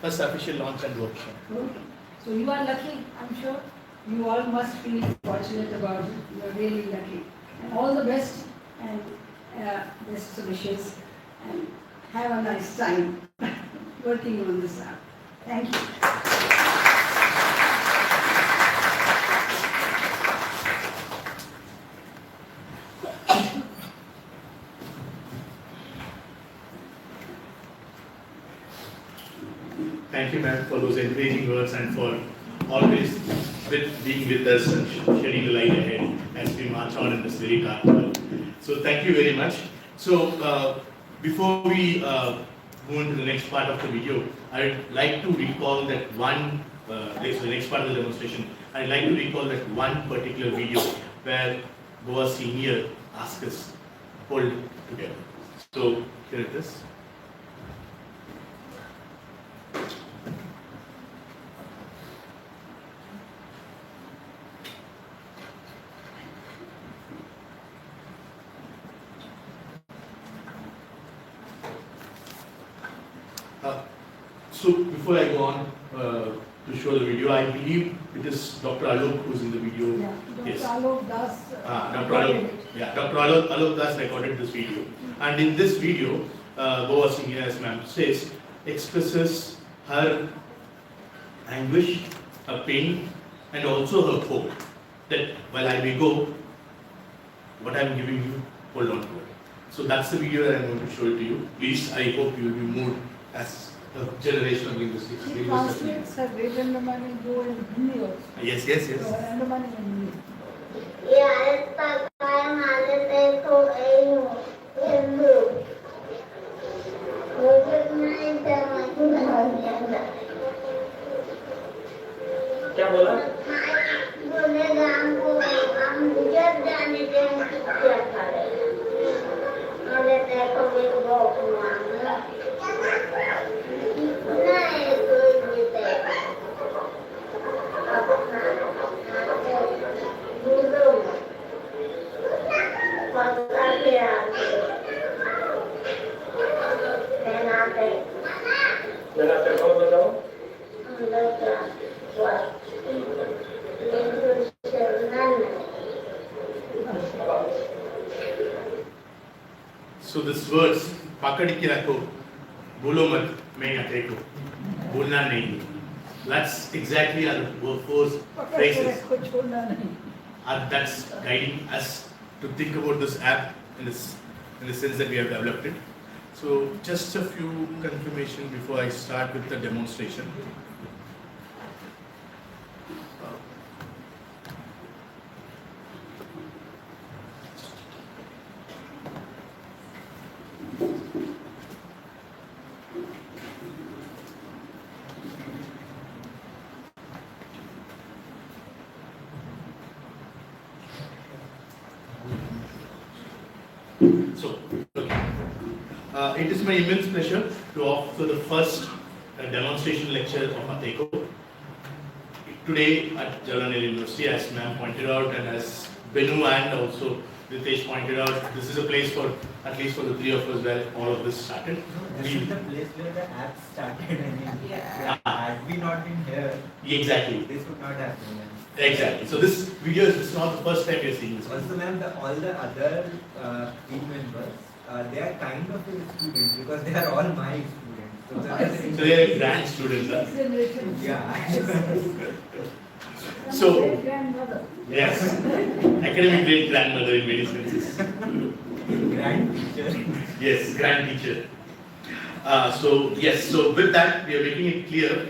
First official launch and workshop. Okay. So you are lucky, I'm sure. You all must feel fortunate about it. You are really lucky. And all the best, and best wishes, and have a nice time working on this app. Thank you. Thank you, ma'am, for those encouraging words and for always being with us and shedding the light ahead as we march on in this very dark world. So thank you very much. So before we move into the next part of the video, I'd like to recall that the next part of the demonstration, I'd like to recall that one particular video where Boa Senior asked us to hold together. So here it is. So before I go on to show the video, I believe it is Dr. Alok who's in the video. Yeah, Dr. Yes. Alok Das. Dr. Alok, yeah, Dr. Alok Das recorded this video. And in this video, Boa Singh, as ma'am says, expresses her anguish, her pain, and also her hope that while I may go, what I'm giving you, hold on to it. So that's the video that I'm going to show it to you. Please, I hope you will be moved as a generation of linguistics. She translates her great Andaman and go in Hindi also. Yes, yes, yes. So Andaman and Hindi. क्या बोला? मेरा paper बताओ. So this verse, पकड़ के रखो, बोलो मत, मैं अटेको, बोलना नहीं. That's exactly our first phrases. कुछ छोड़ना नहीं. And that's guiding us to think about this app in the sense that we have developed it. So just a few confirmation before I start with the demonstration. So, it is my immense pleasure to offer the first demonstration lecture of Atekho. Today at JNU University, as ma'am pointed out, and as Benu and also Ritesh pointed out, this is a place for, at least for the three of us, where all of this started. This is the place where the app started. I mean, had we not been here, Exactly. this would not happen. Exactly. So this video is not the first time you're seeing this. Also, ma'am, all the other team members, they are kind of your students because they are all my students. So, So they are grand students. Huh? Next generation. yeah. So- Great grandmother. Yes. Academic great grandmother in many senses. Grand teacher. Yes, grand teacher. So with that, we are making it clear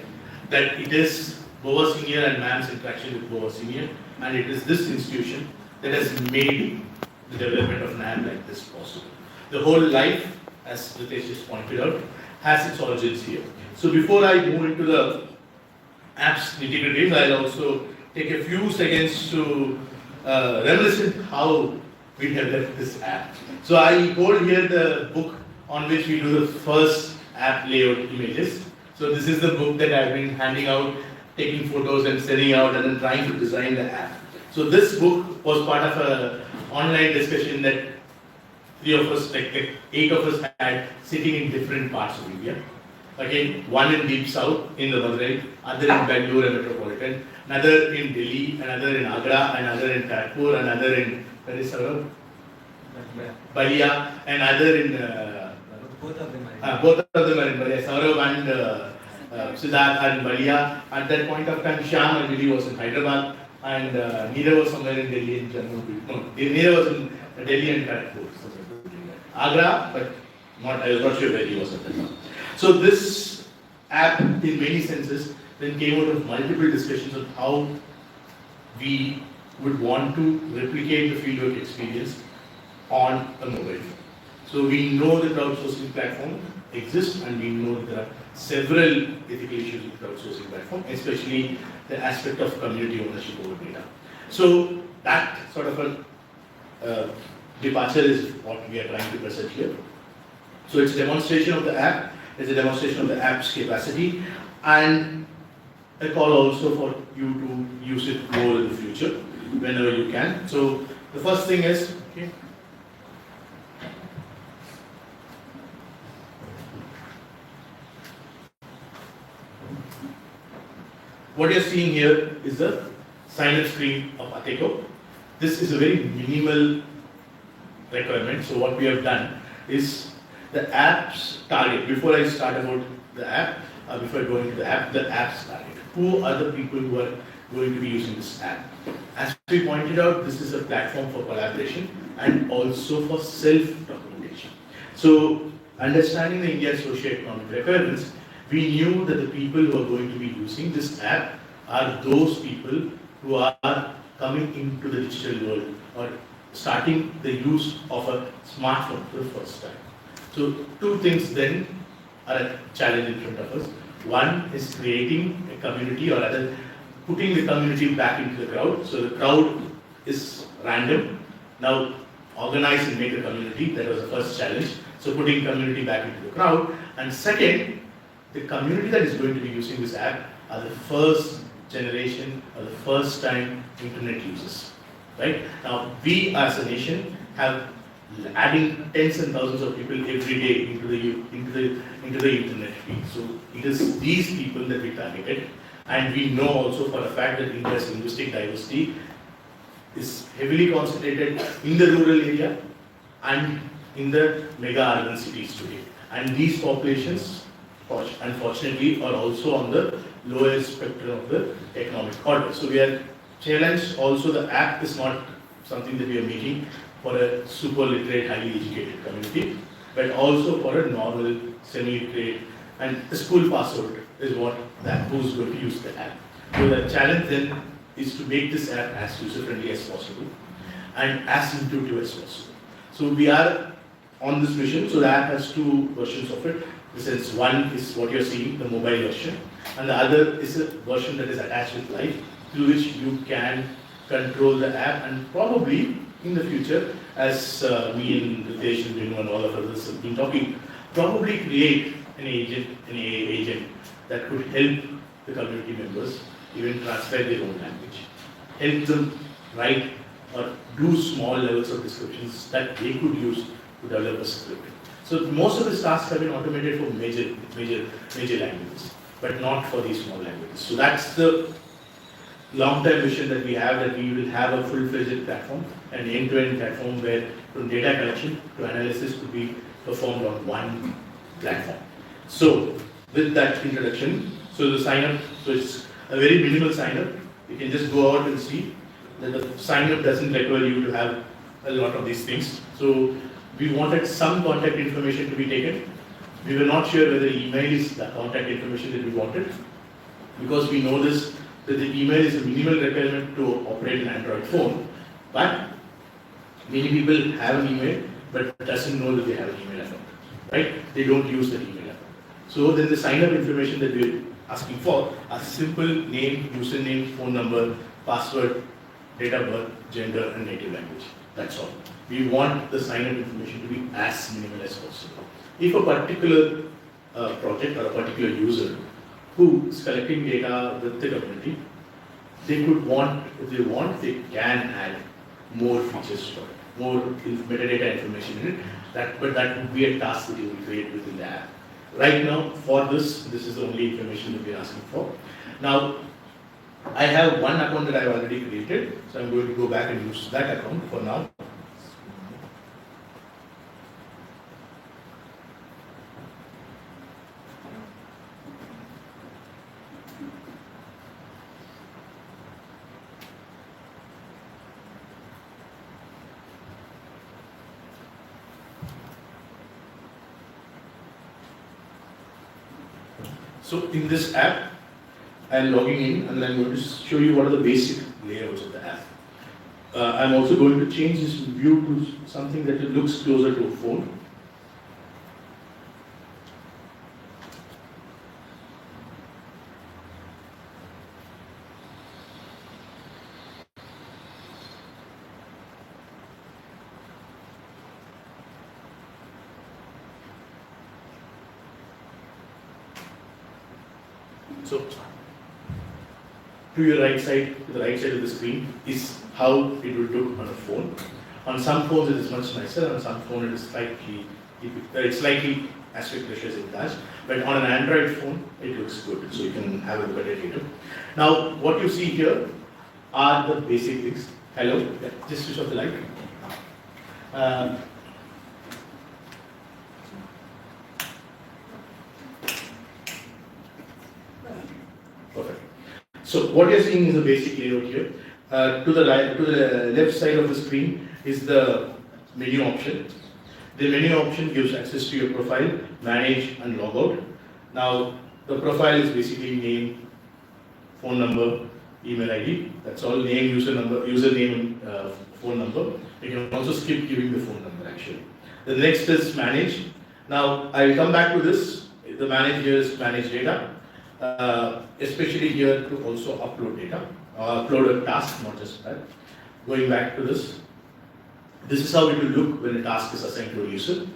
that it is Boa Senior and ma'am's interaction with Boa Senior, and it is this institution that has made the development of an app like this possible. The whole life, as Ritesh just pointed out, has its origins here. So before I move into the app's nitty-gritties, I'll also take a few seconds to reminisce how we developed this app. So I hold here the book on which we do the first app layout images. So this is the book that I've been handing out, taking photos and sending out, and then trying to design the app. So this book was part of an online discussion that three of us, like 8 of us had, sitting in different parts of India. Again, one in deep south in the Madurai, other in Bangalore metropolitan, another in Delhi, another in Agra, another in Kanpur, another in where is Saurabh? Balia, and other in Both of them are. both of them are in Balia. Saurabh and Siddharth are in Balia. At that point of time, Shyam and Billy was in Hyderabad, and Neera was somewhere in Delhi and JNU. No, Neera was in Delhi and Kanpur. Agra, but I was not sure where he was at that time. So this app, in many senses, then came out of multiple discussions on how we would want to replicate the fieldwork experience on a mobile phone. So we know the crowdsourcing platform exists, and we know there are several ethical issues with crowdsourcing platform, especially the aspect of community ownership over data. So that sort of a departure is what we are trying to present here. So it's a demonstration of the app, it's a demonstration of the app's capacity, and a call also for you to use it more in the future, whenever you can. So the first thing is, okay. what you're seeing here is the sign-up screen of Atekho. This is a very minimal requirement. So what we have done is the app's target. Before I start about the app, before I go into the app's target. Who are the people who are going to be using this app? As we pointed out, this is a platform for collaboration and also for self-documentation. So, understanding the Indian socio-economic requirements, we knew that the people who are going to be using this app are those people who are coming into the digital world or starting the use of a smartphone for the first time. So, two things then are a challenge in front of us. One is creating a community, or rather putting the community back into the crowd. So the crowd is random. Now organize and make a community. That was the first challenge. So putting community back into the crowd. And second, the community that is going to be using this app are the first generation or the first time internet users. Right? Now we as a nation have adding tens and thousands of people every day into the internet feed. So it is these people that we targeted, and we know also for a fact that India's linguistic diversity is heavily concentrated in the rural area and in the mega urban cities today. And these populations, unfortunately, are also on the lower spectrum of the economic order. So we are challenged. Also, the app is not something that we are making for a super literate, highly educated community, but also for a normal, semi-literate, and the school password is what who's going to use the app. So the challenge then is to make this app as user-friendly as possible and as intuitive as possible. So we are on this mission. So the app has two versions of it. In the sense, one is what you're seeing, the mobile version, and the other is a version that is attached with live, through which you can control the app, and probably in the future, as me and Ritesh and JNU and all of us have been talking, probably create an agent, an AI agent that could help the community members even translate their own language, help them write or do small levels of descriptions that they could use to develop a script. So most of these tasks have been automated for major languages, but not for these small languages. So that's the long-term vision that we have, that we will have a full-fledged platform, an end-to-end platform where from data collection to analysis could be performed on one platform. So with that introduction, so the sign-up, so it's a very minimal sign-up. You can just go out and see that the sign-up doesn't require you to have a lot of these things. So we wanted some contact information to be taken. We were not sure whether email is the contact information that we wanted, because we know this, that the email is a minimal requirement to operate an Android phone, but many people have an email but doesn't know that they have an email account, right? They don't use the email account. So then the sign-up information that we're asking for are simple name, username, phone number, password, date of birth, gender, and native language. That's all. We want the sign-up information to be as minimal as possible. If a particular project or a particular user who is collecting data with the community, they could want, if they want, they can add more features for it, more metadata information in it, but that would be a task that you will create within the app. Right now, for this is the only information that we are asking for. Now, I have one account that I have already created, so I'm going to go back and use that account for now. So in this app, I'm logging in and I'm going to show you what are the basic layouts of the app. I'm also going to change this view to something that looks closer to a phone. So, to your right side, to the right side of the screen is how it will look on a phone. On some phones it is much nicer, on some phones it is slightly aspect ratio is attached, but on an Android phone, it looks good, so you can have a look at it later. Now, what you see here are the basic things. Hello, yeah, just switch off the light. Perfect. So what you're seeing is the basic layout here. To the left side of the screen is the menu option. The menu option gives access to your profile, manage and log out. Now the profile is basically name, phone number, email ID. That's all. Name, username, and phone number. You can also skip giving the phone number actually. The next is manage. Now I will come back to this. The manage here is manage data. Especially here to also upload data, upload a task, not just that. Going back to this, this is how it will look when a task is assigned to a user.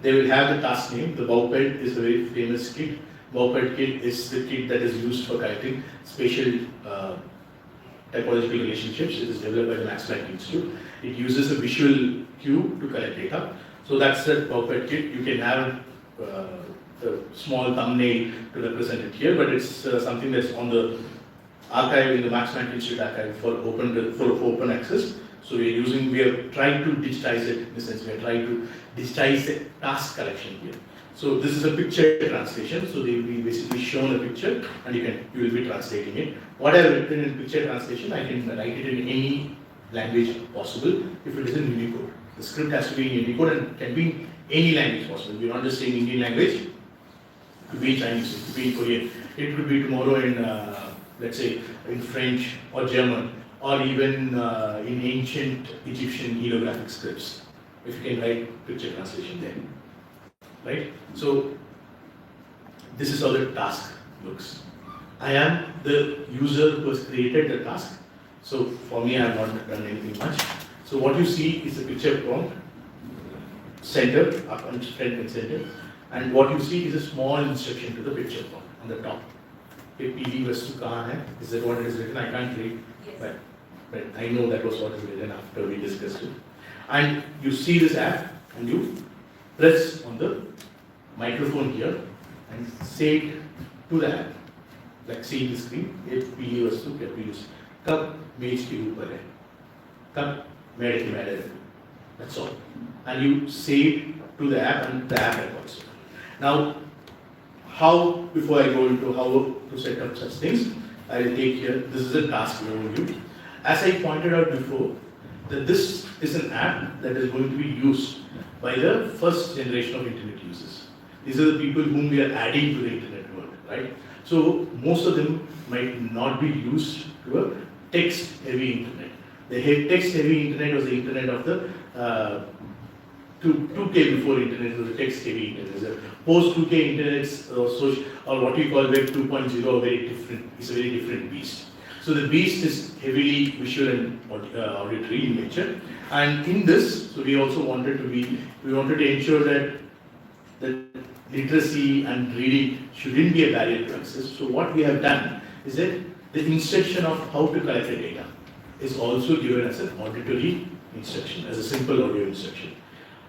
They will have the task name. The Bauped is a very famous kit. Bauped kit is the kit that is used for collecting spatial typological relationships. It is developed by the Max Planck Institute. It uses a visual cue to collect data. So that's the Bauped kit. You can have a small thumbnail to represent it here, but it's something that's on the archive in the Max Planck Institute archive for open access. So we are trying to digitize it. In the sense, we are trying to digitize the task collection here. So this is a picture translation. So they will be basically shown a picture, and you will be translating it. What I have written in picture translation, I can write it in any language possible if it is in Unicode. The script has to be in Unicode and can be in any language possible. We're not just saying Indian language. It could be Chinese, it could be Korean, it could be tomorrow in, let's say, in French or German, or even in ancient Egyptian hieroglyphic scripts, if you can write picture translation there, right? So, this is how the task looks. I am the user who has created the task, so for me, I have not done anything much. So, what you see is the picture prompt, center, up and front and center. And what you see is a small instruction to the picture prompt on the top. PD vastu kahan hai? Is that what it is written? I can't read, Yes. but I know that was what is written after we discussed it. And you see this app and you press on the microphone here and say it to the app. Like see the screen, PD vastu kya please. Kab मेज के ऊपर है, कब मेरे के मैडे है. That's all. And you say it to the app and the app records. Now, how, before I go into how to set up such things, I will take here, this is a task overview. As I pointed out before, that this is an app that is going to be used by the first generation of internet users. These are the people whom we are adding to the internet world, right? So, most of them might not be used to a text-heavy internet. The text-heavy internet was the internet of the 2K before internet was a text-heavy internet. Post-2K internet or what we call Web 2.0 is a very different beast. So the beast is heavily visual and auditory in nature. And in this, so we also wanted to ensure that literacy and reading shouldn't be a barrier to access. So what we have done is that the instruction of how to collect the data is also given as an auditory instruction, as a simple audio instruction.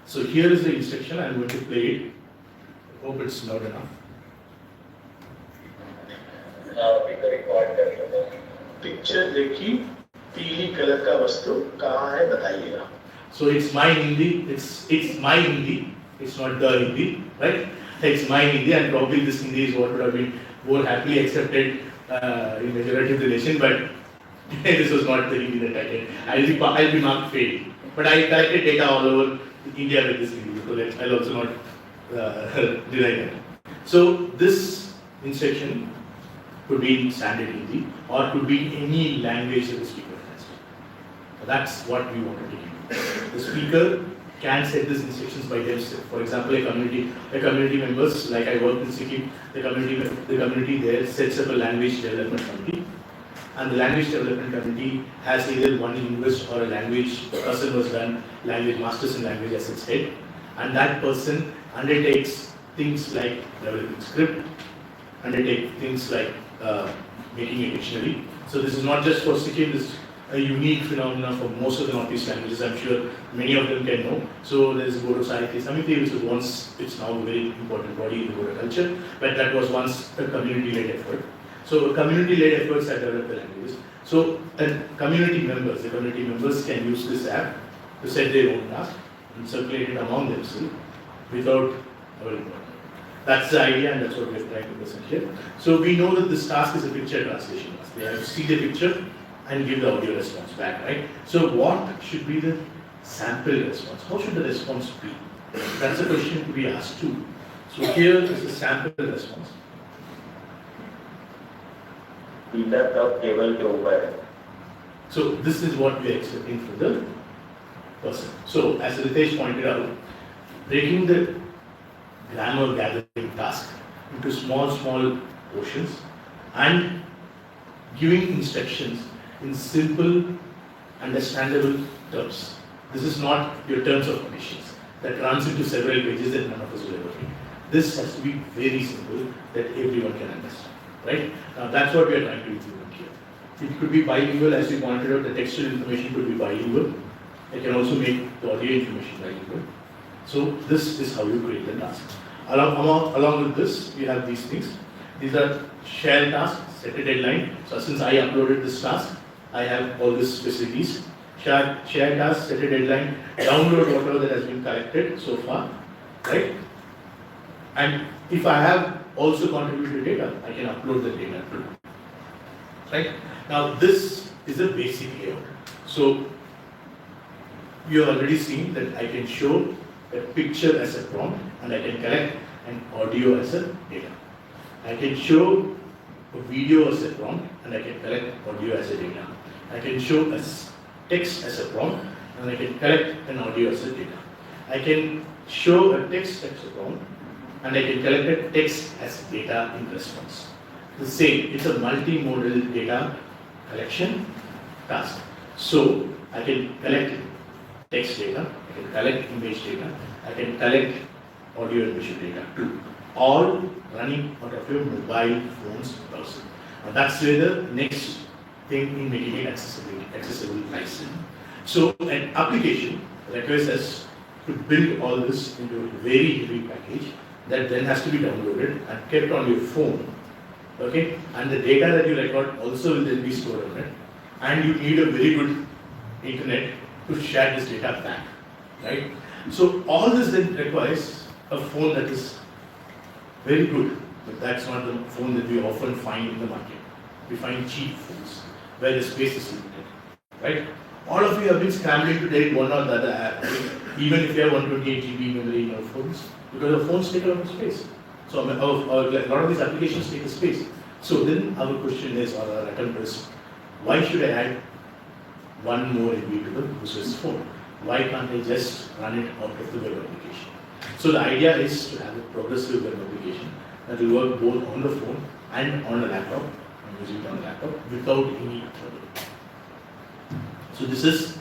So here is the instruction. I'm going to play it. I hope it's loud enough. Picture देखी, पीली colour का वस्तु कहाँ है बताइएगा. So it's my Hindi. It's my Hindi. It's not the Hindi, right? It's my Hindi, and probably this Hindi is what would have been more happily accepted in majority of the nation. But this was not the Hindi that I did. I'll be marked failed. But I collected data all over India with this Hindi, so I'll also not deny that. So this instruction could be in standard Hindi or could be in any language that the speaker has. So that's what we wanted to do. The speaker can set these instructions by themselves. For example, a community members, like I work in Sikkim, the community there sets up a language development committee. And the language development committee has either one linguist or a language person who has done language masters in language as its head, and that person undertakes things like developing script, undertake things like making a dictionary. So this is not just for Sikkim. a unique phenomenon for most of the Northeast languages. I'm sure many of them can know. So there's Bodo Sahitya Samiti, which was once, it's now a very important body in the Bodo culture, but that was once a community-led effort. So community-led efforts have developed the languages. So the community members can use this app to set their own task and circulate it among themselves without our involvement. That's the idea, and that's what we're trying to present here. So we know that this task is a picture translation task. They have to see the picture and give the audio response back, right? So what should be the sample response? How should the response be? That's a question to be asked too. So here is the sample response. Beta कब table के ऊपर है? So this is what we are expecting from the person. So as Ritesh pointed out, breaking the grammar gathering task into small portions and giving instructions in simple, understandable terms. This is not your terms of conditions that runs into several pages that none of us will ever read. This has to be very simple that everyone can understand, right? Now that's what we are trying to implement here. It could be bilingual, as we pointed out, the textual information could be bilingual. I can also make the audio information bilingual. So this is how you create the task. Along with this, we have these things. These are share tasks, set a deadline. So since I uploaded this task, I have all these facilities. Share tasks, set a deadline, download whatever that has been collected so far, right? And if I have also contributed data, I can upload the data too, right? Now this is a basic layout. So you have already seen that I can show a picture as a prompt and I can collect an audio as a data. I can show a video as a prompt and I can collect audio as a data. I can show a text as a prompt and I can collect an audio as a data. I can show a text as a prompt and I can collect a text as data in response. The same, it's a multimodal data collection task. So I can collect text data, I can collect image data, I can collect audio and visual data too, all running out of your mobile phone's browser. Now that's where the next thing in making it accessible lies in. So an application requires us to build all this into a very heavy package that then has to be downloaded and kept on your phone. Okay, and the data that you record also will then be stored on it, and you need a very good internet to share this data back, right? So all this then requires a phone that is very good, but that's not the phone that we often find in the market. We find cheap phones where the space is limited, right? All of you have been scrambling to take one or the other app, even if you have 128 GB memory in your phones, because the phones take a lot of space. So a lot of these applications take a space. So then our question is, or our attempt is, why should I add one more MB to the user's phone? Why can't I just run it out of the web application? So the idea is to have a progressive web application that will work both on the phone and on a laptop, and use it on a laptop without any trouble. So this is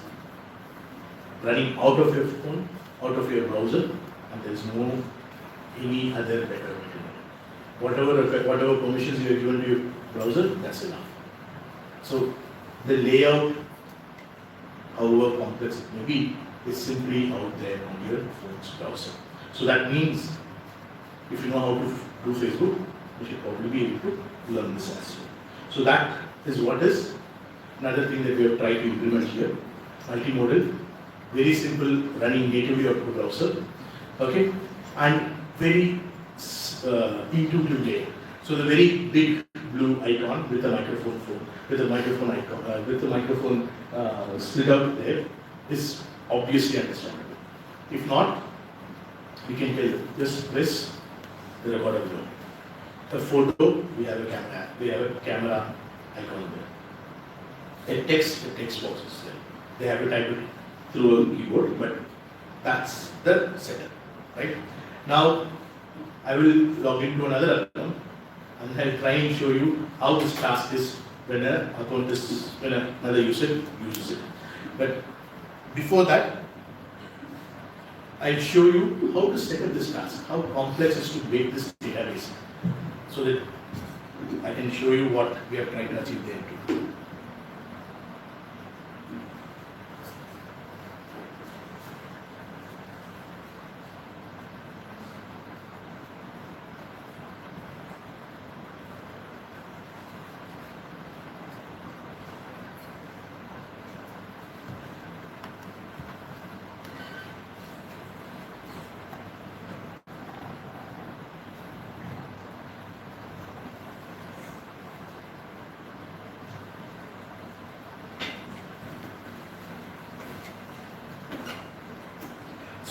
running out of your phone, out of your browser, and there is no any other better way to do it. Whatever permissions you have given to your browser, that's enough. So the layout, however complex it may be, is simply out there on your phone's browser. So that means if you know how to do Facebook, you should probably be able to learn this as well. So that is what is another thing that we have tried to implement here. Multimodal, very simple, running natively out of the browser, okay, and very intuitive layer. So the very big blue icon with a microphone phone, with a microphone icon, with the microphone slid out there is obviously understandable. If not, we can tell you, just press the recorder below. A photo, we have a camera icon there. A text box is there. They have to type it through a keyboard, but that's the setup, right? Now, I will log into another account and I'll try and show you how this task is when another user uses it. But before that, I'll show you how to set up this task, how complex it is to make this database, so that I can show you what we are trying to achieve there too.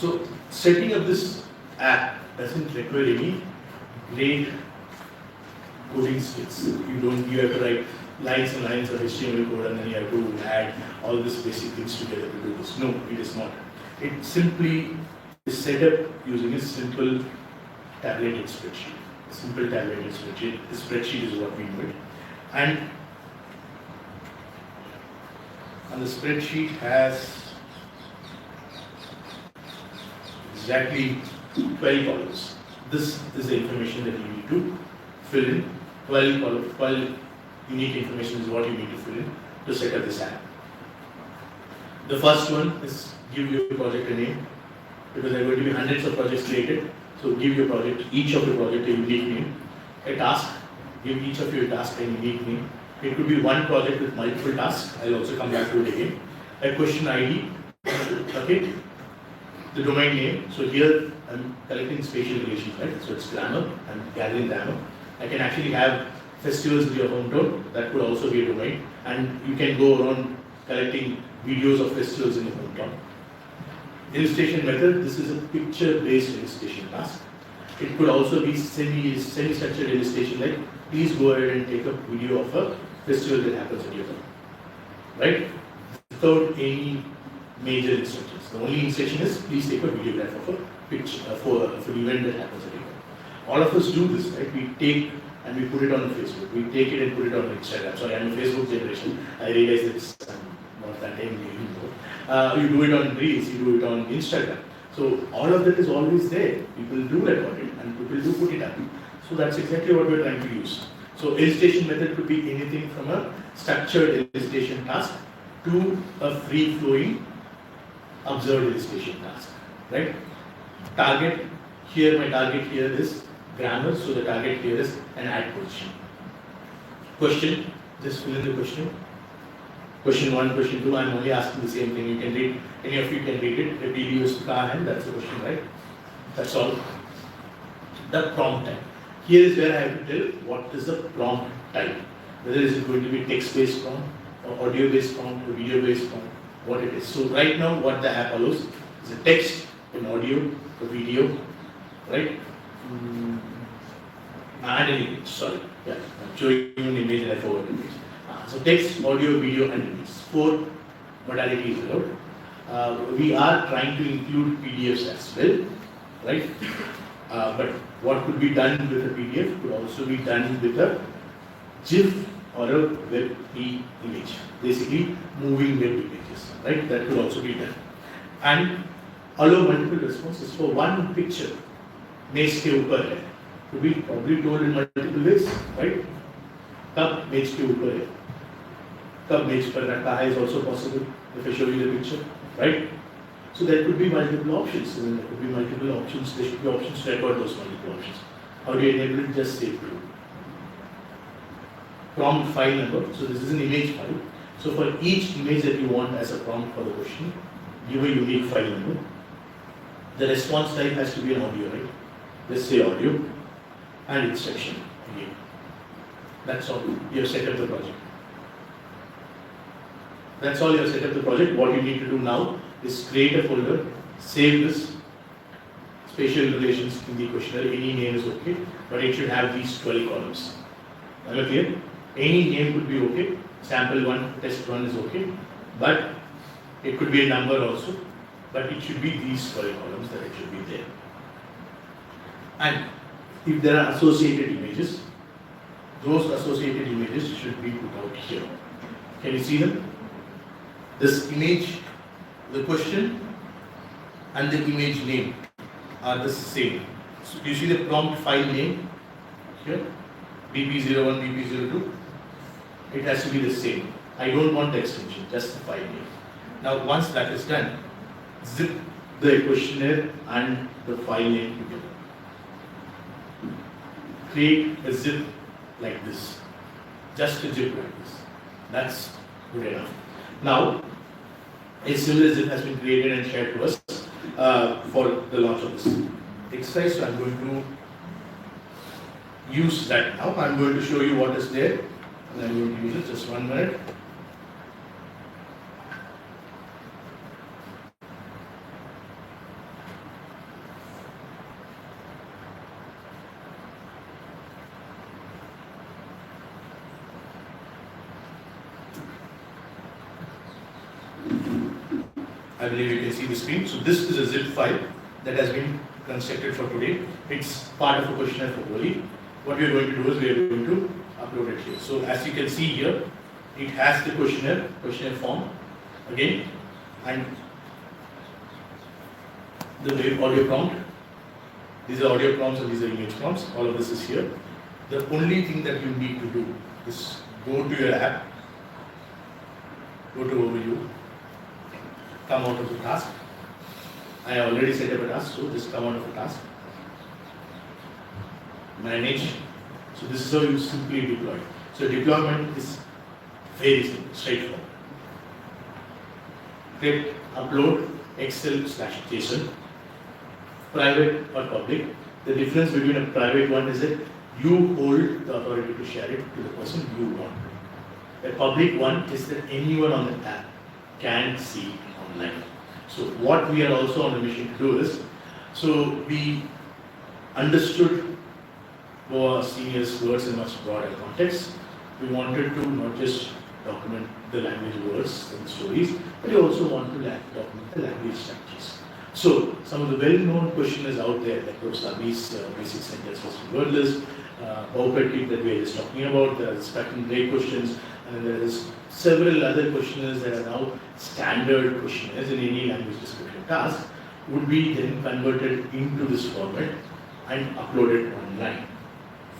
So setting up this app doesn't require any great coding skills. You have to write lines and lines of HTML code and then you have to add all these basic things together to do this. No, it is not. It simply is set up using a simple tabulated spreadsheet. Simple tabulated spreadsheet. The spreadsheet is what we do it. And the spreadsheet has exactly 12 columns. This is the information that you need to fill in. 12 unique information is what you need to fill in to set up this app. The first one is give your project a name, because there are going to be hundreds of projects created. So give your project, each of the project a unique name. A task, give each of your task a unique name. It could be one project with multiple tasks. I'll also come back to it again. A question ID, okay. The domain name. So here I'm collecting spatial relations, right? So it's grammar. I'm gathering grammar. I can actually have festivals in your hometown. That could also be a domain. And you can go around collecting videos of festivals in your hometown. Illustration method. This is a picture-based illustration task. It could also be semi-structured illustration, like please go ahead and take a video of a festival that happens at your home, right? Without any major instructions. The only instruction is please take a videograph of a picture for an event that happens at your home. All of us do this, right? We take and we put it on Facebook. We take it and put it on Instagram. Sorry, I'm a Facebook generation. I realize it's not that anymore. You do it on Reels, you do it on Instagram. So all of that is always there. People do record it and people do put it up. So that's exactly what we're trying to use. So illustration method could be anything from a structured illustration task to a free-flowing observed illustration task, right? Target, here my target here is grammar, so the target here is an add question. Question, just fill in the question. Question 1, question 2, I'm only asking the same thing. You can read, any of you can read it. A TV is car and that's the question, right? That's all. The prompt type. Here is where I have to tell what is the prompt type. Whether is it going to be text-based prompt, or audio-based prompt, or video-based prompt, what it is. So right now what the app allows is a text, an audio, a video, right? And an image, sorry. Yeah, I'm showing you an image and I forward the image. So text, audio, video and image. 4 modalities allowed. We are trying to include PDFs as well, right? But what could be done with a PDF could also be done with a GIF or a WebP image. Basically, moving web images, right? That could also be done. And allow multiple responses for one picture. मेज के ऊपर है, to be probably told in multiple ways, right? कब मेज के ऊपर है, कब मेज पर रखा है is also possible if I show you the picture, right? So there could be multiple options. There could be multiple options. There should be options to record those multiple options. How do you enable it? Just save to prompt file number. So this is an image file. So for each image that you want as a prompt for the question, give a unique file number. The response type has to be an audio, right? Let's say audio and instruction again. That's all. You have set up the project. That's all you have set up the project. What you need to do now is create a folder, save this spatial relations in the questionnaire. Any name is okay, but it should have these 12 columns. Am I clear? Any name could be okay. Sample 1, test 1 is okay, but it could be a number also. But it should be these 12 columns that it should be there. And if there are associated images, those associated images should be put out here. Can you see them? This image, the question, and the image name are the same. So you see the prompt file name here, BP01, BP02. It has to be the same. I don't want the extension, just the file name. Now once that is done, zip the questionnaire and the file name together. Create a zip like this. Just a zip like this. That's good enough. Now, a similar zip has been created and shared to us for the launch of this exercise. So I'm going to use that now. I'm going to show you what is there. And I'm going to use it. Just 1 minute. I believe you can see the screen. So this is a zip file that has been constructed for today. It's part of a questionnaire for Oli. What we are going to do is we are going to upload it here. So as you can see here, it has the questionnaire form again, and the audio prompt. These are audio prompts and these are image prompts. All of this is here. The only thing that you need to do is go to your app, go to overview, come out of the task. I already set up a task, so just come out of the task. Manage. So this is how you simply deploy. So deployment is very simple, straightforward. Click upload Excel/JSON, private or public. The difference between a private one is that you hold the authority to share it to the person you want. A public one is that anyone on the app can see it online. So what we are also on a mission to do is, so we understood our seniors' words in much broader context. We wanted to not just document the language words and stories, but we also want to document the language structures. So some of the well-known questionnaires out there, like Prof. Abbi's basic sentence first word list, Bowpet kit that we are just talking about, there are spectrum break questions, and there is several other questionnaires that are now standard questionnaires in any language description task, would be then converted into this format and uploaded online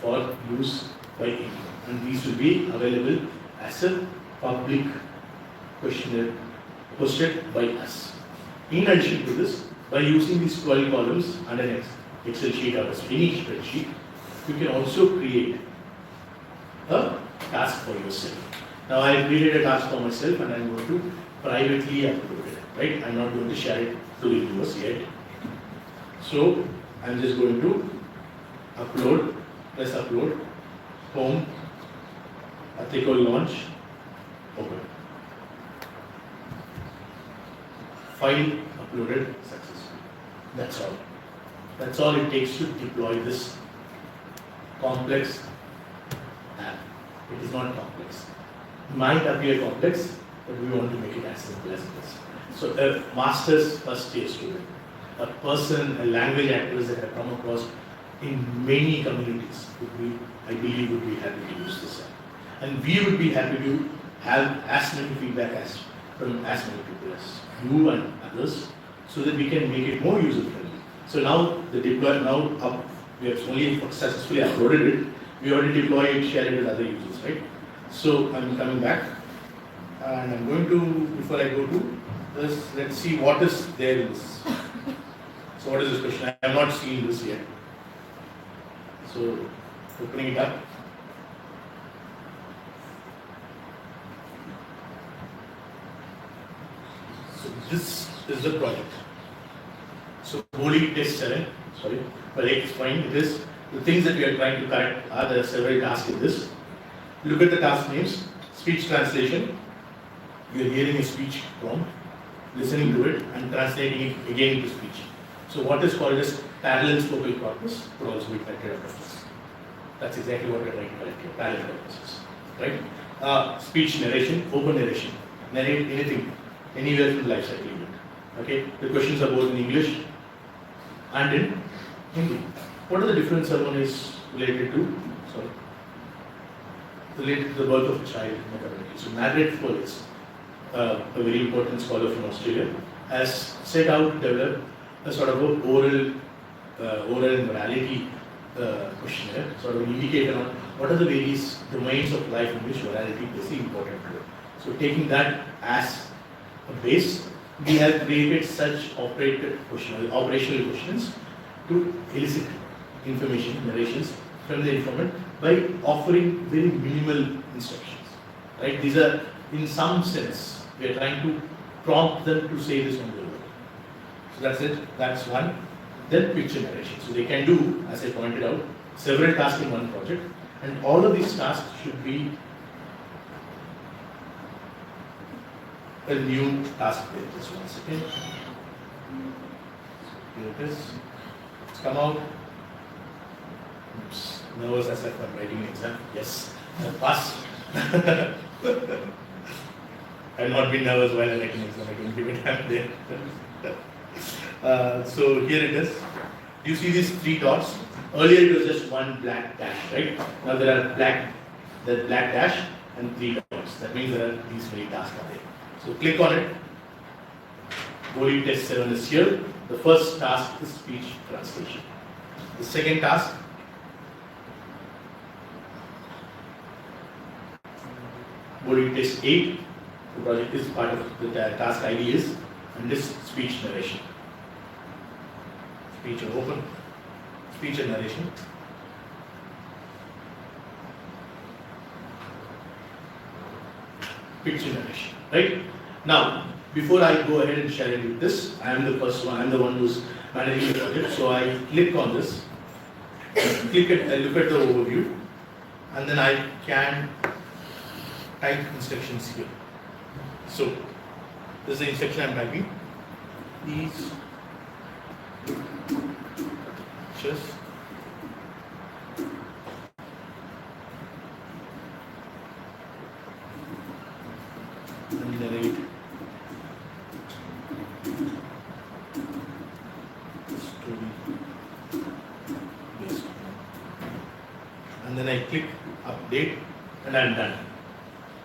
for use by anyone. And these will be available as a public questionnaire hosted by us. In addition to this, by using these 12 columns and an Excel sheet or any spreadsheet, you can also create a task for yourself. Now I have created a task for myself and I am going to privately upload it, right? I am not going to share it to the universe yet. So I am just going to upload, press upload, home, Atekho launch, open. File uploaded successfully. That's all. That's all it takes to deploy this complex app. It is not complex. It might appear complex, but we want to make it as simple as possible. So a master's first year student, a person, a language activist that I've come across in many communities would be, I believe, would be happy to use this app. And we would be happy to have as many feedback as from as many people as you and others, so that we can make it more user friendly. So now the deploy we have only successfully uploaded it. We already deploy it, share it with other users, right? So I'm coming back, and I'm going to, before I go to this, let's see what is there in this. So what is this question? I have not seen this yet. So opening it up. So this is the project. So Holy Test 7, sorry, but it's fine. It is the things that we are trying to correct are there are several tasks in this. Look at the task names. Speech translation. You are hearing a speech prompt, listening to it, and translating it again into speech. So what is called as parallel focal corpus could also be collected out of this. That's exactly what we are trying to collect here, parallel corpuses, right? Speech narration, open narration. Narrate anything, anywhere from the life cycle event. Okay, the questions are both in English and in Hindi. What are the differences one is related to? Sorry. Related to the birth of a child methodology. So Margaret Follis, a very important scholar from Australia, has set out to develop a sort of a oral morality questionnaire, sort of an indicator on what are the various domains of life in which morality plays an important role. So taking that as a base, we have created such operational questions to elicit information, narrations from the informant by offering very minimal instructions. Right? These are, in some sense, we are trying to prompt them to say this on the word. So that's it. That's one. Then picture narration. So they can do, as I pointed out, several tasks in one project, and all of these tasks should be a new task there. Just 1 second. Here it is. It's come out. Oops. Nervous as if I'm writing an exam. Yes. Pass. I've not been nervous while I'm writing exam. I can give it time there. So here it is. You see these 3 dots. Earlier it was just one black dash, right? Now there are black dash and 3 dots. That means there are these many tasks are there. So click on it. Body test 7 is here. The first task is speech translation. The second task, body test 8. The project is part of the task ID is, and this speech narration. Speech and open. Speech and narration. Picture narration. Right? Now, before I go ahead and share it with this, I am the first one, I am the one who's managing the project. So I click on this, look at the overview, and then I can type instructions here. So this is the instruction I'm typing. Please just narrate story based, and then I click update and I'm done.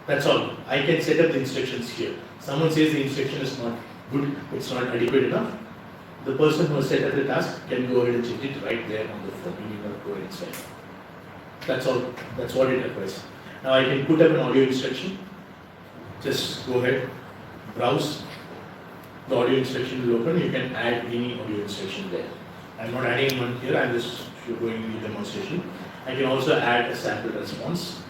That's all. I can set up the instructions here. Someone says the instruction is not good, it's not adequate enough. The person who has set up the task can go ahead and change it right there on the phone. You need not go inside. That's all. That's what it requires. Now I can put up an audio instruction. Just go ahead, browse. The audio instruction will open. You can add any audio instruction there. I'm not adding one here. I'm just showing you the demonstration. I can also add a sample response,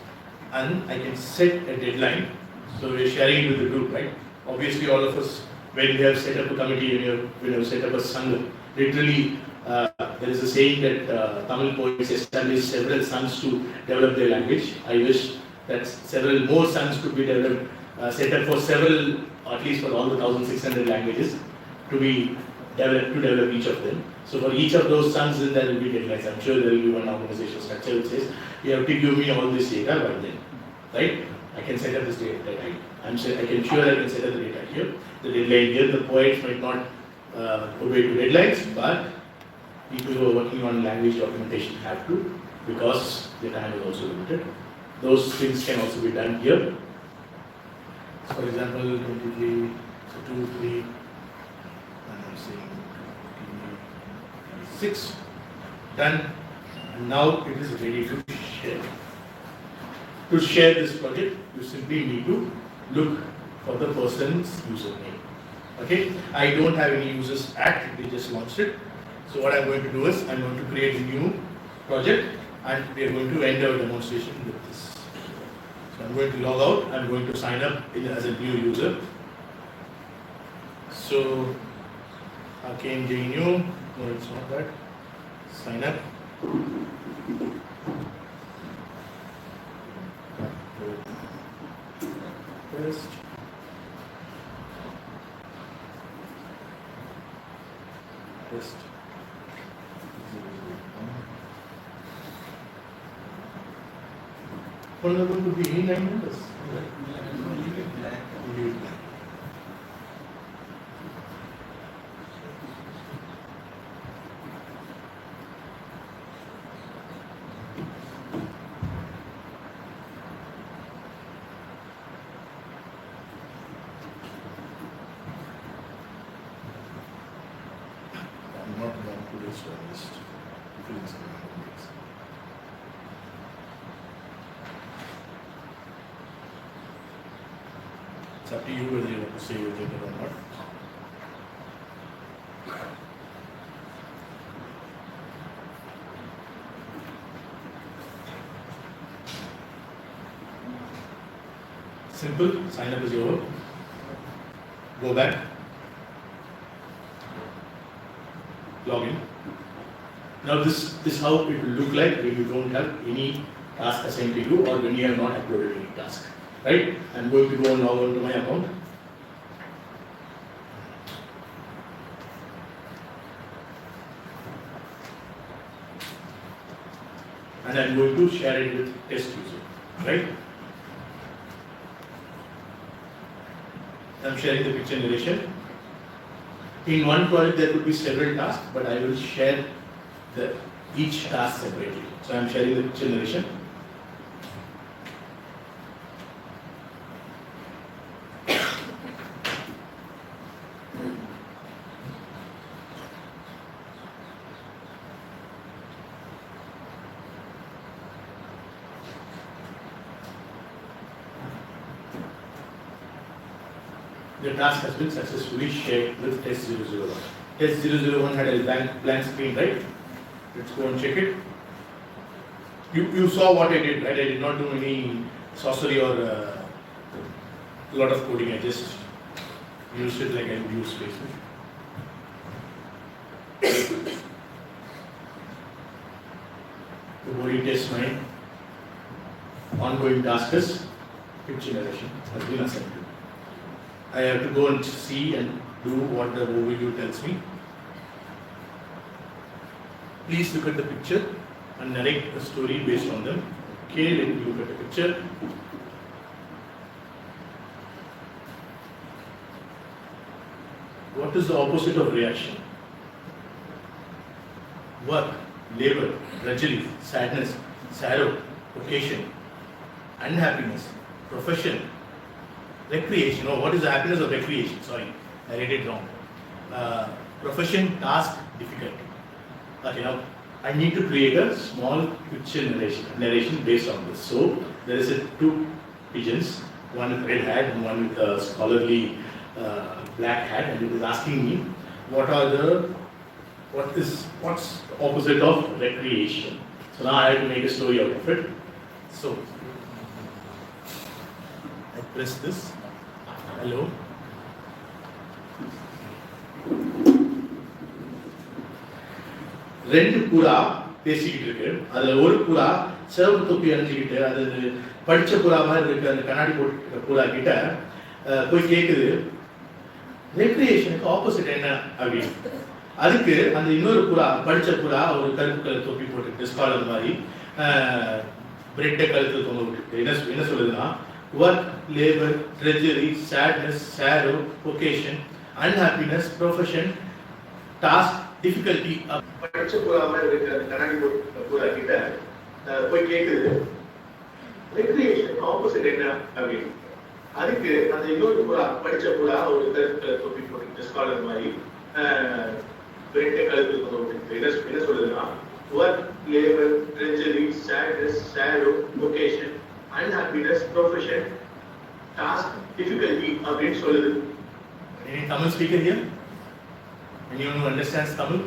and I can set a deadline. So we're sharing it with the group, right? Obviously, all of us, when we have set up a committee, when you have set up a sangha, literally there is a saying that Tamil poets establish several sanghs to develop their language. I wish that several more sanghs could be developed, set up for several, at least for all the 1,600 languages, to be developed, to develop each of them. So for each of those sanghs, then there will be deadlines. I'm sure there will be one organizational structure which says, you have to give me all this data by then, right? I can set up this data. I can sure I can set up the data here. The deadline here, the poets might not obey to deadlines, but people who are working on language documentation have to, because the time is also limited. Those things can also be done here. So for example, 23, so 2, 3, and I'm saying 6, done. And now it is ready to share. To share this project, you simply need to look for the person's username. Okay, I don't have any users at, we just launched it. So what I'm going to do is, I'm going to create a new project and we are going to end our demonstration with this. So I'm going to log out, I'm going to sign up as a new user. So, again JNU, no it's not that, sign up. Test. Test. Phone number could be any 9 numbers. Leave it blank. Not going to this list. It's up to you whether you want to save your gender or not. Simple, sign up is over. Go back. Log in. Now this is how it will look like when you don't have any task assigned to you or when you have not uploaded any task. Right? I'm going to go and log on to my account. And I'm going to share it with test user. Right? I'm sharing the picture narration. In one project there could be several tasks, but I will share each task separately. So I'm sharing the picture narration. The task has been successfully shared with test 001. Test 001 had a blank screen, right? Let's go and check it. You saw what I did, right? I did not do any sorcery or a lot of coding. I just used it like I would use Facebook. The body test 9. Ongoing task is picture narration has been assigned. I have to go and see and do what the overview tells me. Please look at the picture and narrate a story based on them. Okay, let me look at the picture. What is the opposite of reaction? Work, labor, drudgery, sadness, sorrow, occasion, unhappiness, profession, recreation. Oh, what is the happiness of recreation? Sorry, I read it wrong. Profession, task, difficulty. Okay, now I need to create a small picture narration based on this. So there is two pigeons, one with red hat and one with a scholarly black hat, and it is asking me what's opposite of recreation. So now I have to make a story out of it. So I press this. Hello. ரெண்டு புறா பேசிக்கிட்டு இருக்கு. அதுல ஒரு புறா சிவப்பு தொப்பி அணிஞ்சுக்கிட்டு அது படிச்ச புறா மாதிரி இருக்கு. அந்த கண்ணாடி போட்டு புறா கிட்ட போய் கேட்குது, ரெக்ரியேஷனுக்கு ஆப்போசிட் என்ன அப்படின்னு. அதுக்கு அந்த இன்னொரு புறா படிச்ச புறா ஒரு கருப்பு கலர் தொப்பி போட்டுக்கிட்டு ஸ்காலர் மாதிரி பிரெட்டை கழுத்து தொங்க விட்டுட்டு என்ன சொல்லுதுன்னா, work, labor, drudgery, sadness, sorrow, occasion, unhappiness, profession, task, difficulty. படிச்ச புறா மாதிரி இருக்கு. அந்த கண்ணாடி போட்டு புறா கிட்ட போய் கேட்குது, ரெக்ரியேஷனுக்கு ஆப்போசிட் என்ன அப்படின்னு. அதுக்கு அந்த இன்னொரு புறா படிச்ச புறா ஒரு கருப்பு தொப்பி போட்டுக்கிட்டு ஸ்காலர் மாதிரி பிரெட்டை கழுத்து தொங்க விட்டுட்டு என்ன சொல்லுதுன்னா, work, labor, drudgery, sadness, sorrow, occasion, unhappiness, profession, task, difficulty அப்படின்னு சொல்லுது. Any Tamil speaker here? Anyone who understands Tamil?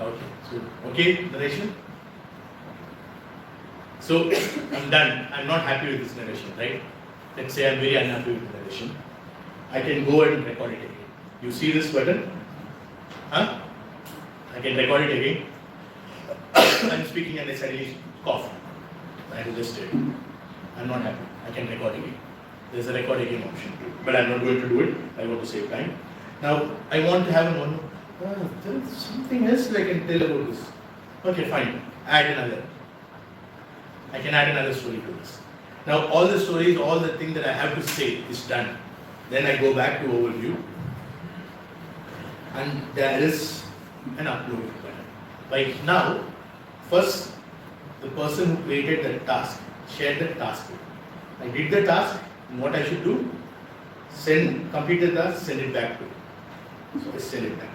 Okay. So, okay, narration. So I'm done. I'm not happy with this narration, right? Let's say I'm very unhappy with the narration. I can go ahead and record it again. You see this button? Huh? I can record it again. I'm speaking and I suddenly cough. I will just do it. I'm not happy. I can record again. There's a record again option, but I'm not going to do it. I want to save time. Now I want to have one. There's something else I can tell about this. Okay, fine. Add another. I can add another story to this. Now all the stories, all the thing that I have to say is done. Then I go back to overview, and there is an upload button. Right now, first the person who created that task shared the task. I did the task, and what I should do? Complete the task, send it back to you. So I send it back.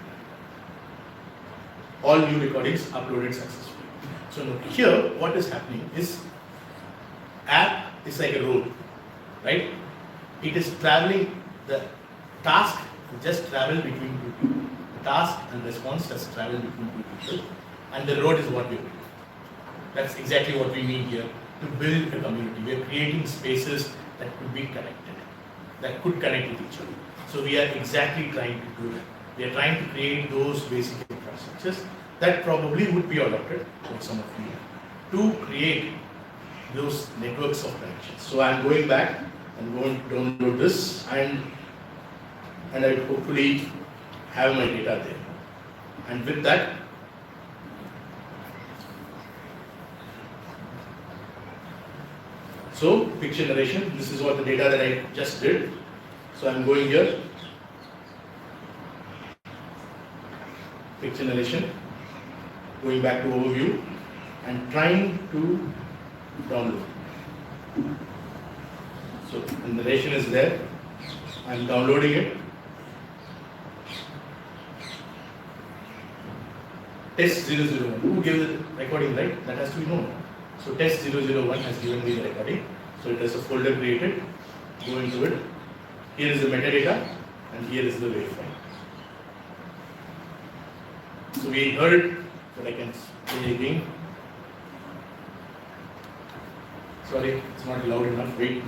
All new recordings uploaded successfully. So now here, what is happening is, app is like a road, right? It is traveling, the task just travel between two people. The task and response just travel between two people, and the road is what we do. That's exactly what we need here to build a community. We are creating spaces that could be connected, that could connect with each other. So we are exactly trying to do that. We are trying to create those basic infrastructures that probably would be adopted by some of you to create those networks of connections. So I am going back and going to download this, and I will hopefully have my data there. And with that, so picture narration, this is what the data that I just did. So I'm going here, picture narration, going back to overview and trying to download. So the narration is there, I'm downloading it. Test 001, who gave the recording, right? That has to be known. So test 001 has given me the recording. So it has a folder created, go into it. Here is the metadata and here is the verify. So we heard, but I can say again. Sorry, it's not loud enough. Wait.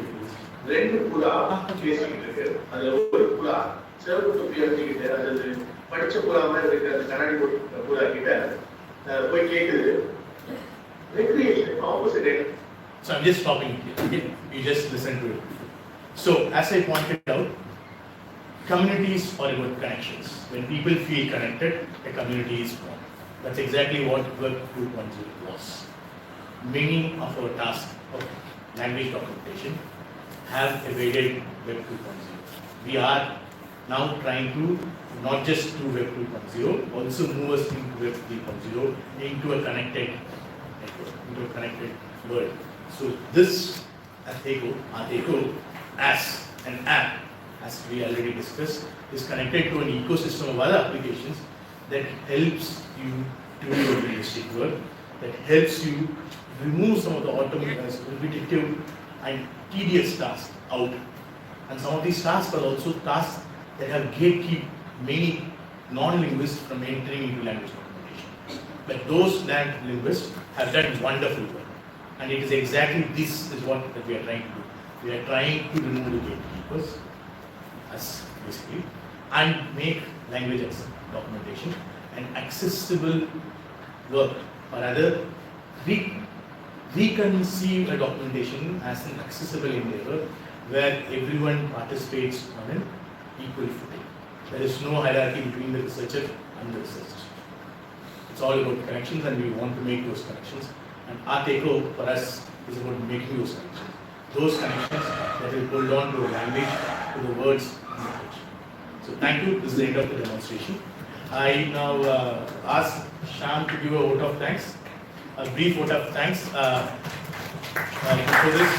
ரெண்டு புறா பேசிக்கிட்டு இருக்கு. அதுல ஒரு புறா சிவப்பு தொப்பி அணிஞ்சுக்கிட்டு அது படிச்ச புறா மாதிரி இருக்கு. அந்த கண்ணாடி போட்டு புறா கிட்ட போய் கேக்குது. Recreation, opposite end. So I'm just stopping here. Okay? You just listen to it. So as I pointed out, communities are about connections. When people feel connected, a community is born. That's exactly what Web 2.0 was. Many of our tasks of language documentation have evaded Web 2.0. We are now trying to not just do Web 2.0, also move us into Web 3.0, into a connected network, into a connected world. So this Atekho as an app, as we already discussed, is connected to an ecosystem of other applications that helps you do your linguistic work, that helps you remove some of the repetitive and tedious tasks out. And some of these tasks are also tasks that have gatekeep many non-linguists from entering into language documentation. But those linguists have done wonderful work. And it is exactly this is what that we are trying to do. We are trying to remove the gatekeepers, us basically, and make language documentation an accessible work, or rather, reconceive a documentation as an accessible endeavor where everyone participates on an equal footing. There is no hierarchy between the researcher and the researcher. It's all about connections, and we want to make those connections. And Atekho for us is about making those connections. Those connections that will hold on to a language, to the words in the page. So thank you. This is the end of the demonstration. I now ask Sham to give a vote of thanks, a brief vote of thanks for this.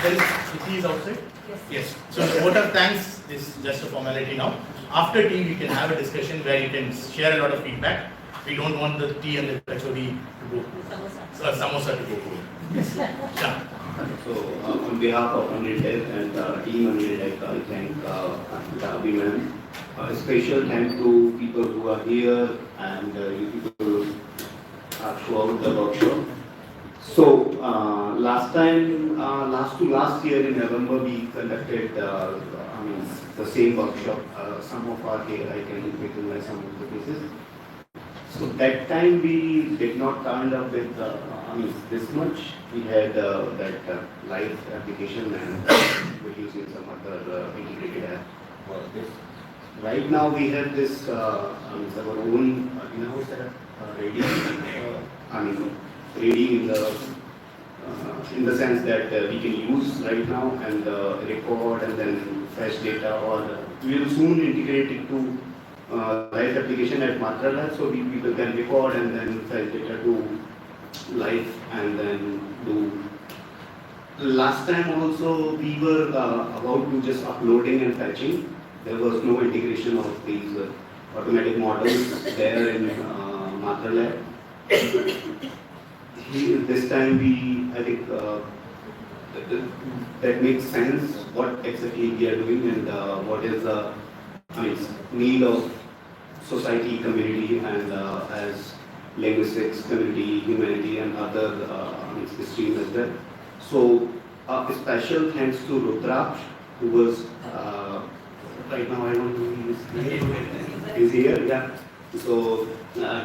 There is tea is outside? Yes. So the vote of thanks is just a formality now. After tea, we can have a discussion where you can share a lot of feedback. We don't want the tea and the kachori to go cold. Samosa to go cold. Sham. So on behalf of UnReaL-TecE and team UnReaL-TecE, I thank Abbi ma'am. A special thanks to people who are here and you people throughout the workshop. So last year in November we conducted the same workshop. Some of our here I can recognize some of the cases. So that time we did not turn up with this much. We had that live application and we're using some other integrated app for this. Right now we have this our own in-house setup ready. Ready in the sense that we can use right now and record and then fetch data, or we will soon integrate it to live application at UnReaL, so people can record and then fetch data to live and then do. Last time also we were about to just uploading and fetching. There was no integration of these automatic models there in UnReaL. This time I think that makes sense what exactly we are doing and what is the need of society, community, and as linguistics, community, humanity, and other streams as well. So a special thanks to Rudraksh, who was right now I don't know he's here, yeah. So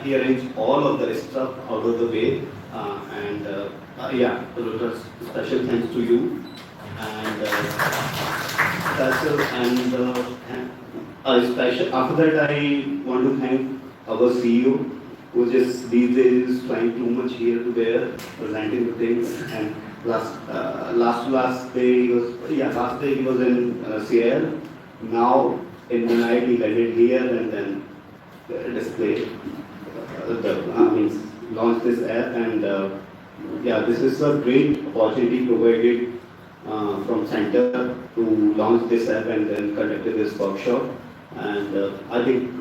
he arranged all of the stuff out of the way, and yeah, Rudraksh, special thanks to you, and special after that I want to thank our CEO, who just these days is trying too much here to there, presenting the things and last day he was, last day he was in CL. Now in the night he landed here and then display, launch this app, and this is a great opportunity provided from center to launch this app and then conduct this workshop. And I think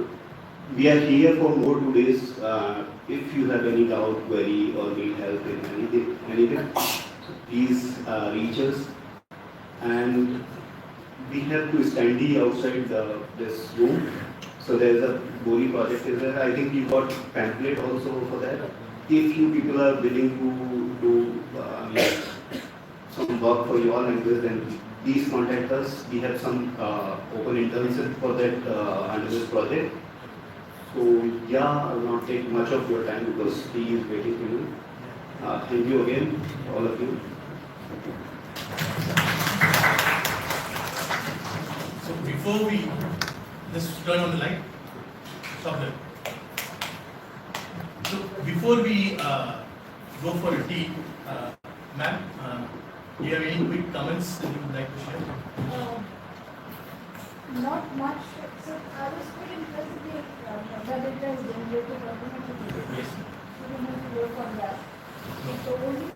we are here for more 2 days. If you have any doubt, query, or need help in anything, please reach us. And we have to standee outside this room. So there is a Bori project is there. I think you got pamphlet also for that. If you people are willing to do some work for your language, then please contact us. We have some open internship for that under this project. So I will not take much of your time because he is waiting for you. Thank you again, all of you. So before we just turn on the light, stop there. So before we go for a tea, ma'am, do you have any quick comments that you would like to share? Not much, except I was quite impressed with that it has generated automatically. Yes. You don't have to work on that. No. So only